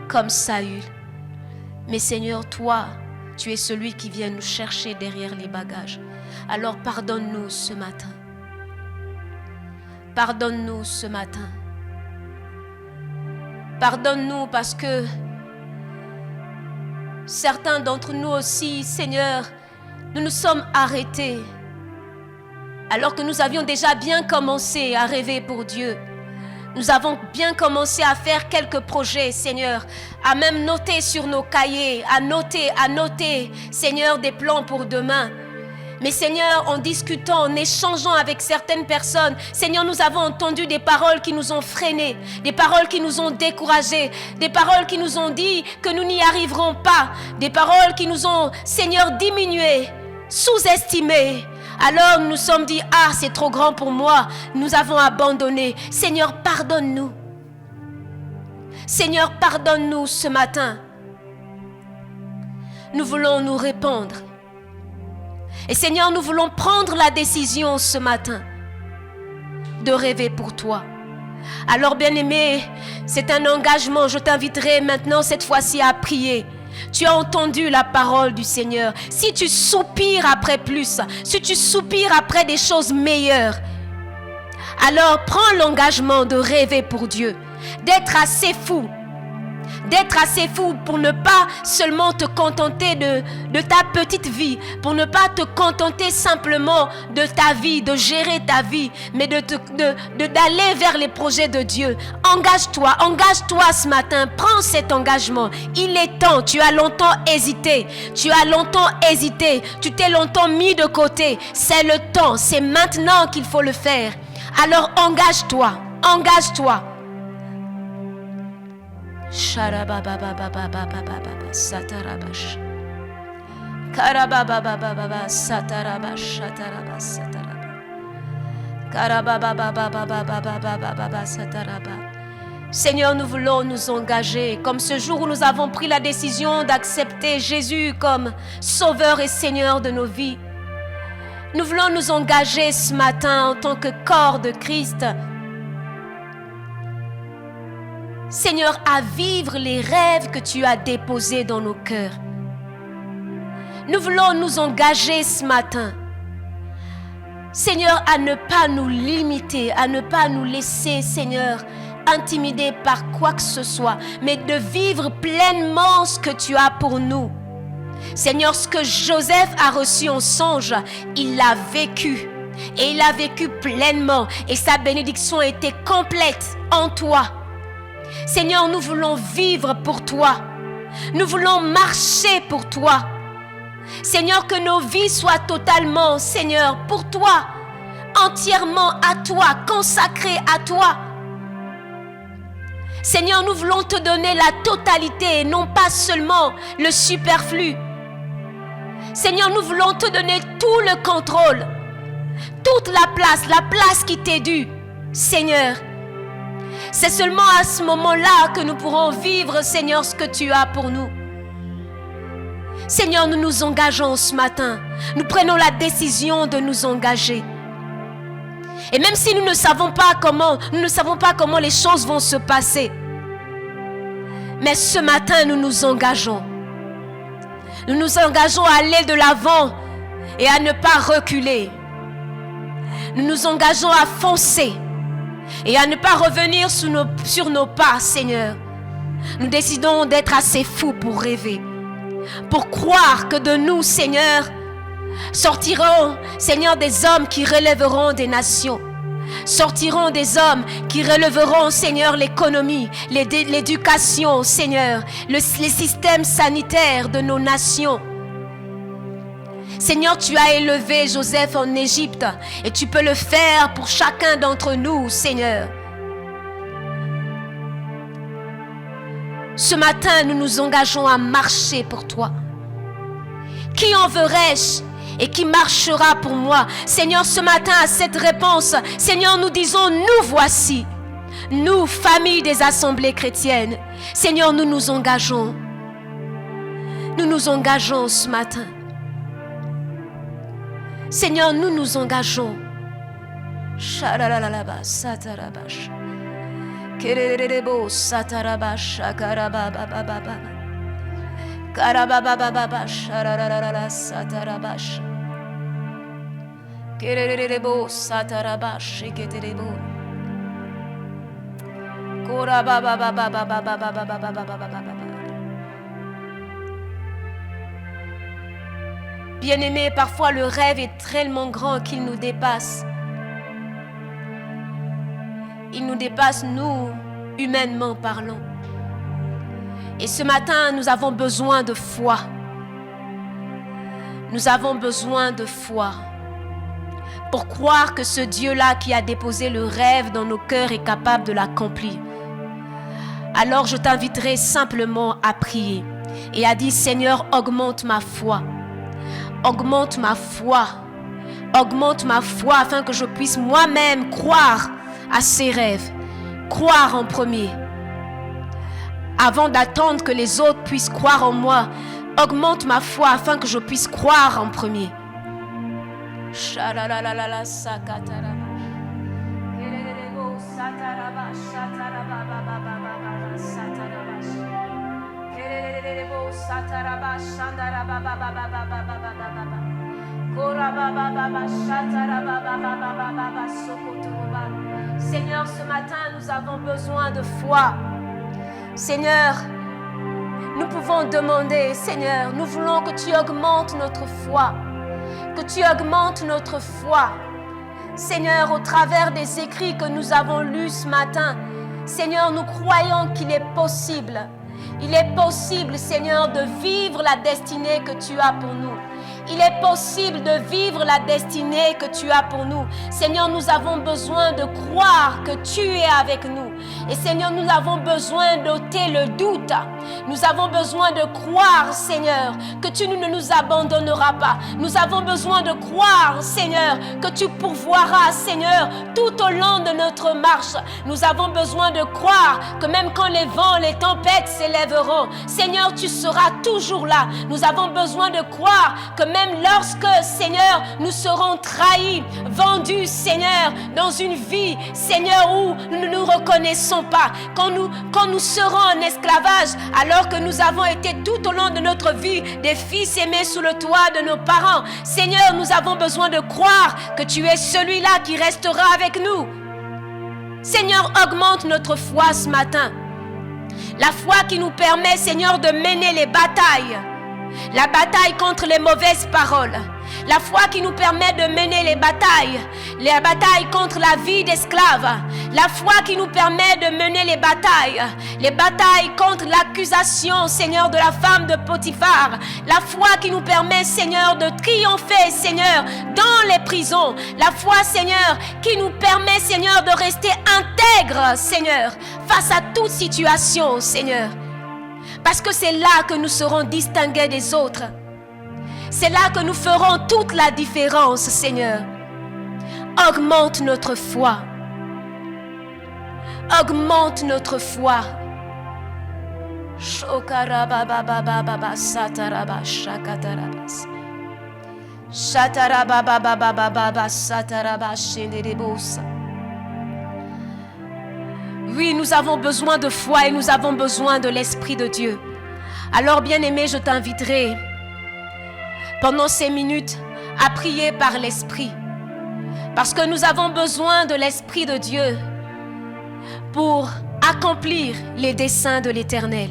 comme Saül. Mais Seigneur, toi, tu es celui qui vient nous chercher derrière les bagages. Alors pardonne-nous ce matin. Pardonne-nous ce matin. Pardonne-nous parce que certains d'entre nous aussi, Seigneur, nous nous sommes arrêtés alors que nous avions déjà bien commencé à rêver pour Dieu. Nous avons bien commencé à faire quelques projets, Seigneur, à même noter sur nos cahiers, à noter, Seigneur, des plans pour demain. Mais Seigneur, en discutant, en échangeant avec certaines personnes, Seigneur, nous avons entendu des paroles qui nous ont freinés, des paroles qui nous ont découragés, des paroles qui nous ont dit que nous n'y arriverons pas, des paroles qui nous ont, Seigneur, diminués, sous-estimés. Alors nous nous sommes dit, ah, c'est trop grand pour moi. Nous avons abandonné. Seigneur, pardonne-nous. Seigneur, pardonne-nous ce matin. Nous voulons nous répandre. Et Seigneur, nous voulons prendre la décision ce matin de rêver pour toi. Alors bien-aimé, c'est un engagement. Je t'inviterai maintenant cette fois-ci à prier. Tu as entendu la parole du Seigneur. Si tu soupires après plus, si tu soupires après des choses meilleures, alors prends l'engagement de rêver pour Dieu, d'être assez fou pour ne pas seulement te contenter de ta petite vie, pour ne pas te contenter simplement de ta vie, de gérer ta vie, mais d'aller vers les projets de Dieu. Engage-toi ce matin, prends cet engagement. Il est temps, tu as longtemps hésité, tu t'es longtemps mis de côté. C'est le temps, c'est maintenant qu'il faut le faire. Alors engage-toi. Sharababababababababa satarabash. Karababababababa satarabash sataraba sataraba. Karabababababababababa sataraba. Seigneur, nous voulons nous engager comme ce jour où nous avons pris la décision d'accepter Jésus comme Sauveur et Seigneur de nos vies. Nous voulons nous engager ce matin en tant que corps de Christ. Seigneur, à vivre les rêves que tu as déposés dans nos cœurs. Nous voulons nous engager ce matin. Seigneur, à ne pas nous limiter, à ne pas nous laisser, Seigneur, intimider par quoi que ce soit, mais de vivre pleinement ce que tu as pour nous. Seigneur, ce que Joseph a reçu en songe, il l'a vécu. Et il l'a vécu pleinement. Et sa bénédiction était complète en toi. Seigneur, nous voulons vivre pour toi. Nous voulons marcher pour toi. Seigneur, que nos vies soient totalement, Seigneur, pour toi. Entièrement à toi, consacrées à toi. Seigneur, nous voulons te donner la totalité et non pas seulement le superflu. Seigneur, nous voulons te donner tout le contrôle, toute la place qui t'est due. Seigneur, c'est seulement à ce moment-là que nous pourrons vivre, Seigneur, ce que tu as pour nous. Seigneur, nous nous engageons ce matin. Nous prenons la décision de nous engager. Et même si nous ne savons pas comment les choses vont se passer, mais ce matin, nous nous engageons. Nous nous engageons à aller de l'avant et à ne pas reculer. Nous nous engageons à foncer et à ne pas revenir sur nos pas, Seigneur. Nous décidons d'être assez fous pour rêver, pour croire que de nous, Seigneur, sortiront, Seigneur, des hommes qui relèveront des nations. Sortiront des hommes qui relèveront, Seigneur, l'économie, l'éducation, Seigneur, les systèmes sanitaires de nos nations. Seigneur, tu as élevé Joseph en Égypte et tu peux le faire pour chacun d'entre nous, Seigneur. Ce matin, nous nous engageons à marcher pour toi. Qui enverrai-je et qui marchera pour moi? Seigneur, ce matin, à cette réponse, Seigneur, nous disons, nous voici. Nous, famille des assemblées chrétiennes. Seigneur, nous nous engageons. Nous nous engageons ce matin. Seigneur, nous nous engageons. Kererebo sataraba shakaraba baba. Karababa baba shararara satarabash. Kererebo satarabash keterebo. Korababa baba baba baba baba. Bien-aimés, parfois le rêve est tellement grand qu'il nous dépasse. Il nous dépasse, nous, humainement parlant. Et ce matin, nous avons besoin de foi. Nous avons besoin de foi pour croire que ce Dieu-là qui a déposé le rêve dans nos cœurs est capable de l'accomplir. Alors je t'inviterai simplement à prier et à dire: Seigneur, augmente ma foi. Augmente ma foi. Augmente ma foi afin que je puisse moi-même croire à ces rêves. Croire en premier. Avant d'attendre que les autres puissent croire en moi, augmente ma foi afin que je puisse croire en premier. Seigneur, ce matin, nous avons besoin de foi. Seigneur, nous pouvons demander, Seigneur, nous voulons que tu augmentes notre foi, que tu augmentes notre foi. Seigneur, au travers des écrits que nous avons lus ce matin, Seigneur, nous croyons qu'il est possible. Il est possible, Seigneur, de vivre la destinée que tu as pour nous. Il est possible de vivre la destinée que tu as pour nous. Seigneur, nous avons besoin de croire que tu es avec nous. Et Seigneur, nous avons besoin d'ôter le doute. Nous avons besoin de croire, Seigneur, que tu ne nous abandonneras pas. Nous avons besoin de croire, Seigneur, que tu pourvoiras, Seigneur, tout au long de notre marche. Nous avons besoin de croire que même quand les vents, les tempêtes s'élèveront, Seigneur, tu seras toujours là. Nous avons besoin de croire que même lorsque, Seigneur, nous serons trahis, vendus, Seigneur, dans une vie, Seigneur, où nous ne nous reconnaissons pas, quand nous serons en esclavage, alors que nous avons été tout au long de notre vie des fils aimés sous le toit de nos parents, Seigneur, nous avons besoin de croire que tu es celui-là qui restera avec nous. Seigneur, augmente notre foi ce matin. La foi qui nous permet, Seigneur, de mener les batailles. La bataille contre les mauvaises paroles. La foi qui nous permet de mener les batailles contre la vie d'esclave. La foi qui nous permet de mener les batailles contre l'accusation, Seigneur, de la femme de Potiphar. La foi qui nous permet, Seigneur, de triompher, Seigneur, dans les prisons. La foi, Seigneur, qui nous permet, Seigneur, de rester intègre, Seigneur, face à toute situation, Seigneur. Parce que c'est là que nous serons distingués des autres. C'est là que nous ferons toute la différence, Seigneur. Augmente notre foi. Augmente notre foi. Oui, nous avons besoin de foi et nous avons besoin de l'Esprit de Dieu. Alors, bien-aimé, je t'inviterai pendant ces minutes à prier par l'Esprit. Parce que nous avons besoin de l'Esprit de Dieu pour accomplir les desseins de l'Éternel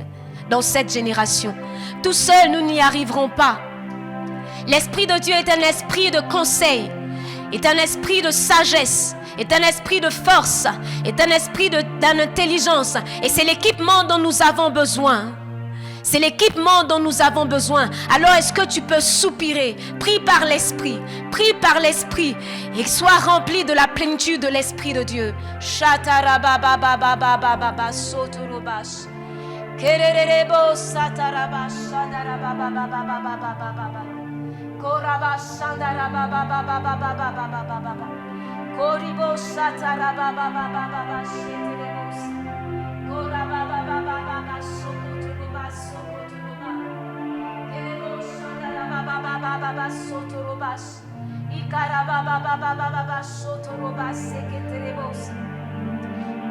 dans cette génération. Tout seuls, nous n'y arriverons pas. L'Esprit de Dieu est un esprit de conseil, est un esprit de sagesse, est un esprit de force, est un esprit d'intelligence. Et c'est l'équipement dont nous avons besoin. C'est l'équipement dont nous avons besoin. Alors est-ce que tu peux soupirer? Prie par l'Esprit. Prie par l'Esprit. Et sois rempli de la plénitude de l'Esprit de Dieu.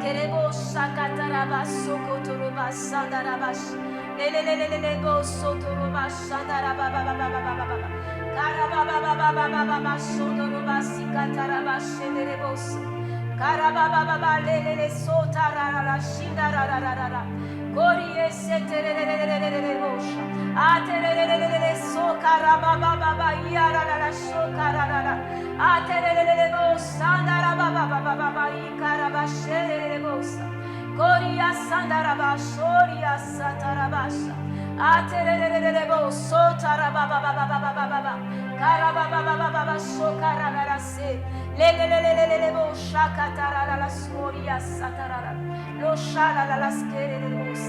Kerebo shakataraba sokotoroba sandarabash. Lelelelelebo sotoroba shandaraba baba baba baba baba. Karaba baba baba baba sondoroba sikataraba shenderebos. Karaba baba lelele sotarara shindarararara. Korie seterelelelelelebos. Aterelelelele sokaraba baba yarara sokarara. Aterelelelebos sandaraba baba baba ikaraba shenderebos. Koria sandaraba shoria satarabasha. Aterelelelebo sotaraba baba baba baba. Karaba baba baba sokarara se. Lelelelelebo shakatarara la soria satarara. Lo shala la skerelebos.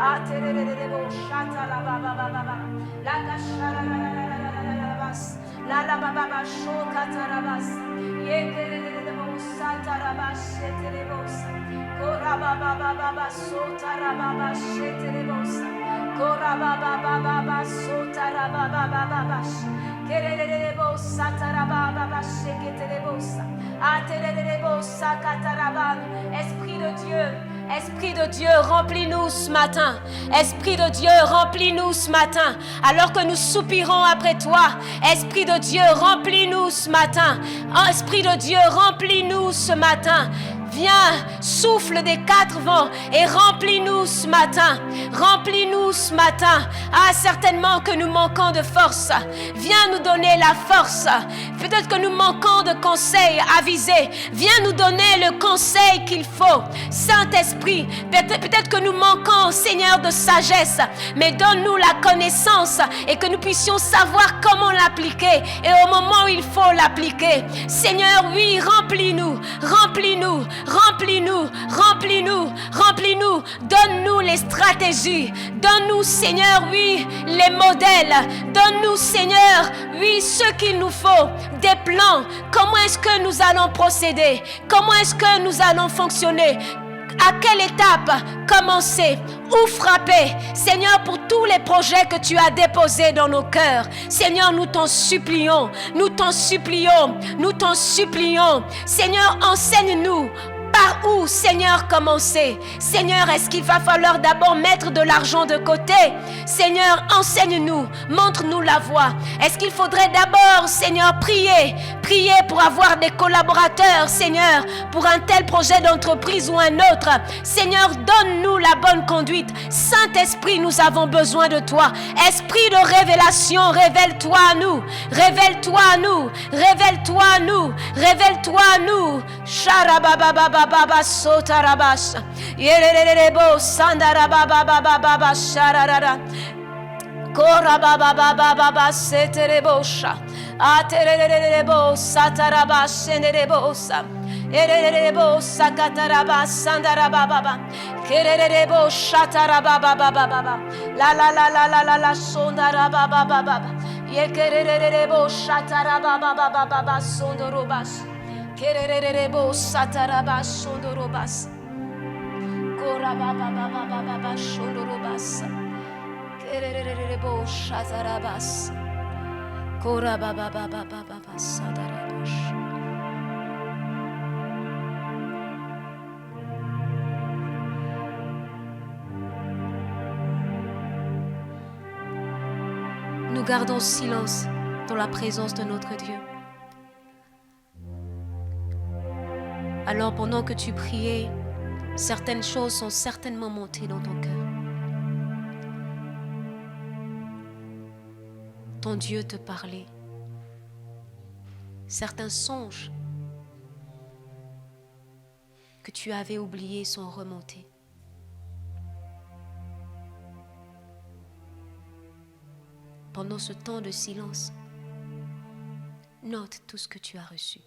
Aterelelelebo shataraba baba baba. La kashara la bas. La baba shokatarabas. Yekelelelebo satarabas shetelebos. Koraba baba sotarababa shetelebos. Koraba baba sotarababa baba. Kerelelebo satarababa baba sheketelebos. Aterelelebo sakatarababa. Esprit de Dieu, remplis-nous ce matin. Esprit de Dieu, remplis-nous ce matin. Alors que nous soupirons après toi, Esprit de Dieu, remplis-nous ce matin. Esprit de Dieu, remplis-nous ce matin. Viens, souffle des quatre vents et remplis-nous ce matin. Remplis-nous ce matin. Ah, certainement que nous manquons de force. Viens nous donner la force. Peut-être que nous manquons de conseils avisés. Viens nous donner le conseil qu'il faut. Saint-Esprit, peut-être que nous manquons, Seigneur, de sagesse. Mais donne-nous la connaissance et que nous puissions savoir comment l'appliquer. Et au moment où il faut l'appliquer. Seigneur, oui, remplis-nous. Remplis-nous. Remplis-nous, remplis-nous, remplis-nous, donne-nous les stratégies, donne-nous, Seigneur, oui, les modèles, donne-nous, Seigneur, oui, ce qu'il nous faut, des plans, comment est-ce que nous allons procéder, comment est-ce que nous allons fonctionner, à quelle étape commencer, où frapper, Seigneur, pour tous les projets que tu as déposés dans nos cœurs. Seigneur, nous t'en supplions, nous t'en supplions, nous t'en supplions. Seigneur, enseigne-nous. Par où, Seigneur, commencer? Seigneur, est-ce qu'il va falloir d'abord mettre de l'argent de côté? Seigneur, enseigne-nous, montre-nous la voie. Est-ce qu'il faudrait d'abord, Seigneur, prier pour avoir des collaborateurs, Seigneur, pour un tel projet d'entreprise ou un autre? Seigneur, donne-nous la bonne conduite. Saint-Esprit, nous avons besoin de toi. Esprit de révélation, révèle-toi à nous. Révèle-toi à nous. Révèle-toi à nous. Révèle-toi à nous. Baba sotarabas yerelelebo sandarababa baba shararara kora baba baba seterebosha aterelelebo satarabas enerebosa erelelebo sakatarabas sandarababa kerelelebo shatarababa baba la sondarababa baba yekerelelebo shatarababa baba sondorobas Kerererebo sataraba shondorobas. Korababa baba shondorobas. Kerererebo shatarabas. Korababa baba sadarabash. Nous gardons silence dans la présence de notre Dieu. Alors pendant que tu priais, certaines choses sont certainement montées dans ton cœur. Ton Dieu te parlait. Certains songes que tu avais oubliés sont remontés. Pendant ce temps de silence, note tout ce que tu as reçu.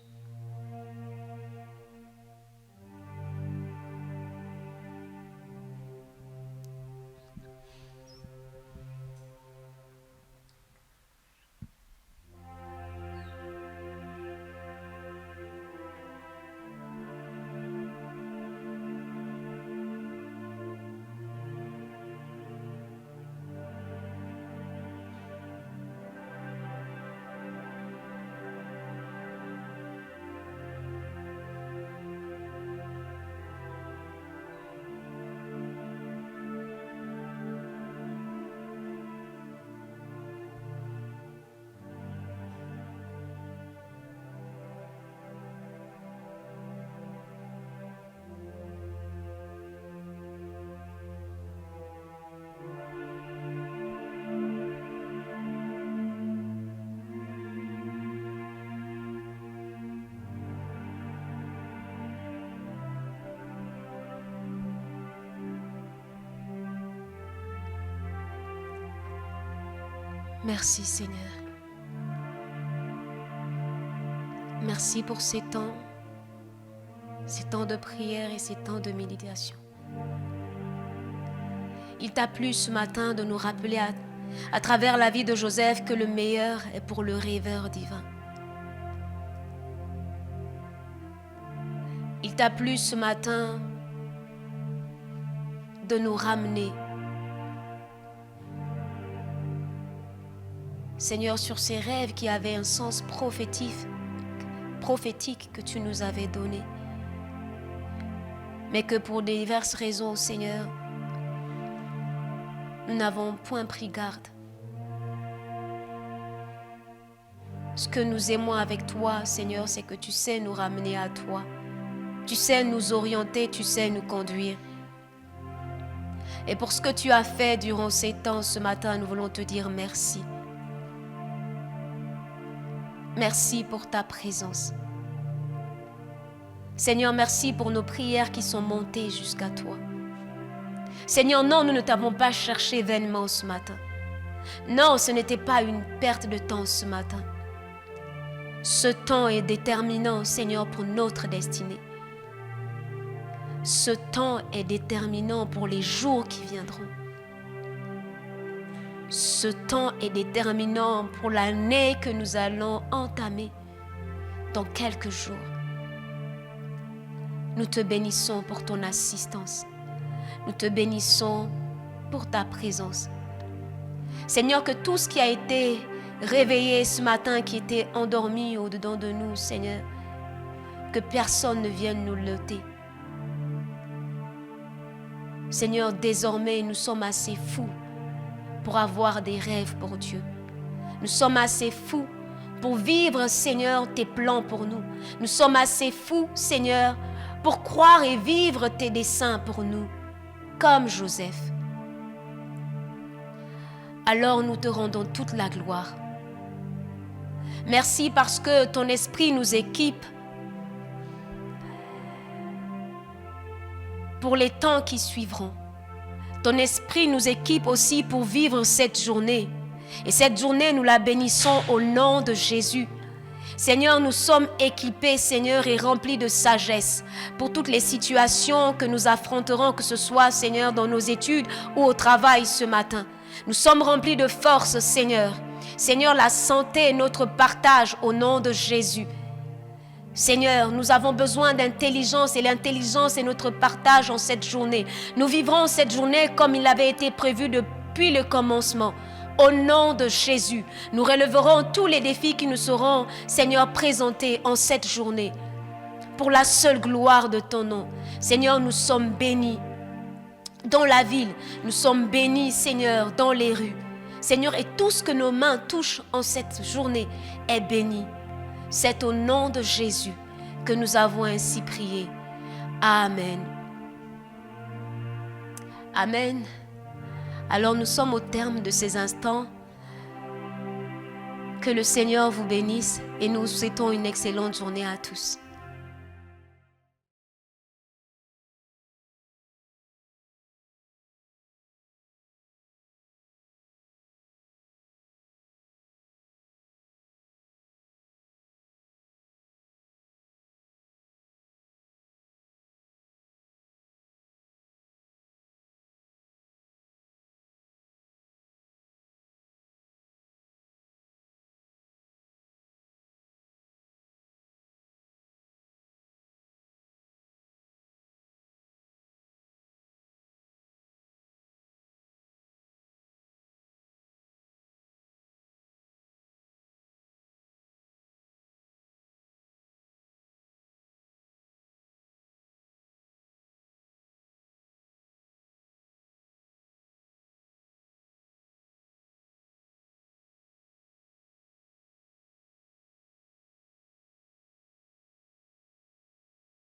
Merci Seigneur. Merci pour ces temps de prière et ces temps de méditation. Il t'a plu ce matin de nous rappeler à travers la vie de Joseph que le meilleur est pour le rêveur divin. Il t'a plu ce matin de nous ramener, Seigneur, sur ces rêves qui avaient un sens prophétique que tu nous avais donné, mais que pour diverses raisons, Seigneur, nous n'avons point pris garde. Ce que nous aimons avec toi, Seigneur, c'est que tu sais nous ramener à toi. Tu sais nous orienter, tu sais nous conduire. Et pour ce que tu as fait durant ces temps, ce matin, nous voulons te dire merci. Merci pour ta présence. Seigneur, merci pour nos prières qui sont montées jusqu'à toi. Seigneur, non, nous ne t'avons pas cherché vainement ce matin. Non, ce n'était pas une perte de temps ce matin. Ce temps est déterminant, Seigneur, pour notre destinée. Ce temps est déterminant pour les jours qui viendront. Ce temps est déterminant pour l'année que nous allons entamer dans quelques jours. Nous te bénissons pour ton assistance. Nous te bénissons pour ta présence. Seigneur, que tout ce qui a été réveillé ce matin, qui était endormi au-dedans de nous, Seigneur, que personne ne vienne nous l'ôter. Seigneur, désormais, nous sommes assez fous pour avoir des rêves pour Dieu. Nous sommes assez fous pour vivre, Seigneur, tes plans pour nous. Nous sommes assez fous, Seigneur, pour croire et vivre tes desseins pour nous, comme Joseph. Alors nous te rendons toute la gloire. Merci parce que ton esprit nous équipe pour les temps qui suivront. Ton esprit nous équipe aussi pour vivre cette journée. Et cette journée, nous la bénissons au nom de Jésus. Seigneur, nous sommes équipés, Seigneur, et remplis de sagesse pour toutes les situations que nous affronterons, que ce soit, Seigneur, dans nos études ou au travail ce matin. Nous sommes remplis de force, Seigneur. Seigneur, la santé est notre partage au nom de Jésus. Seigneur, nous avons besoin d'intelligence et l'intelligence est notre partage en cette journée. Nous vivrons cette journée comme il avait été prévu depuis le commencement. Au nom de Jésus, nous relèverons tous les défis qui nous seront, Seigneur, présentés en cette journée. Pour la seule gloire de ton nom. Seigneur, nous sommes bénis dans la ville. Nous sommes bénis, Seigneur, dans les rues. Seigneur, et tout ce que nos mains touchent en cette journée est béni. C'est au nom de Jésus que nous avons ainsi prié. Amen. Amen. Alors nous sommes au terme de ces instants. Que le Seigneur vous bénisse et nous souhaitons une excellente journée à tous.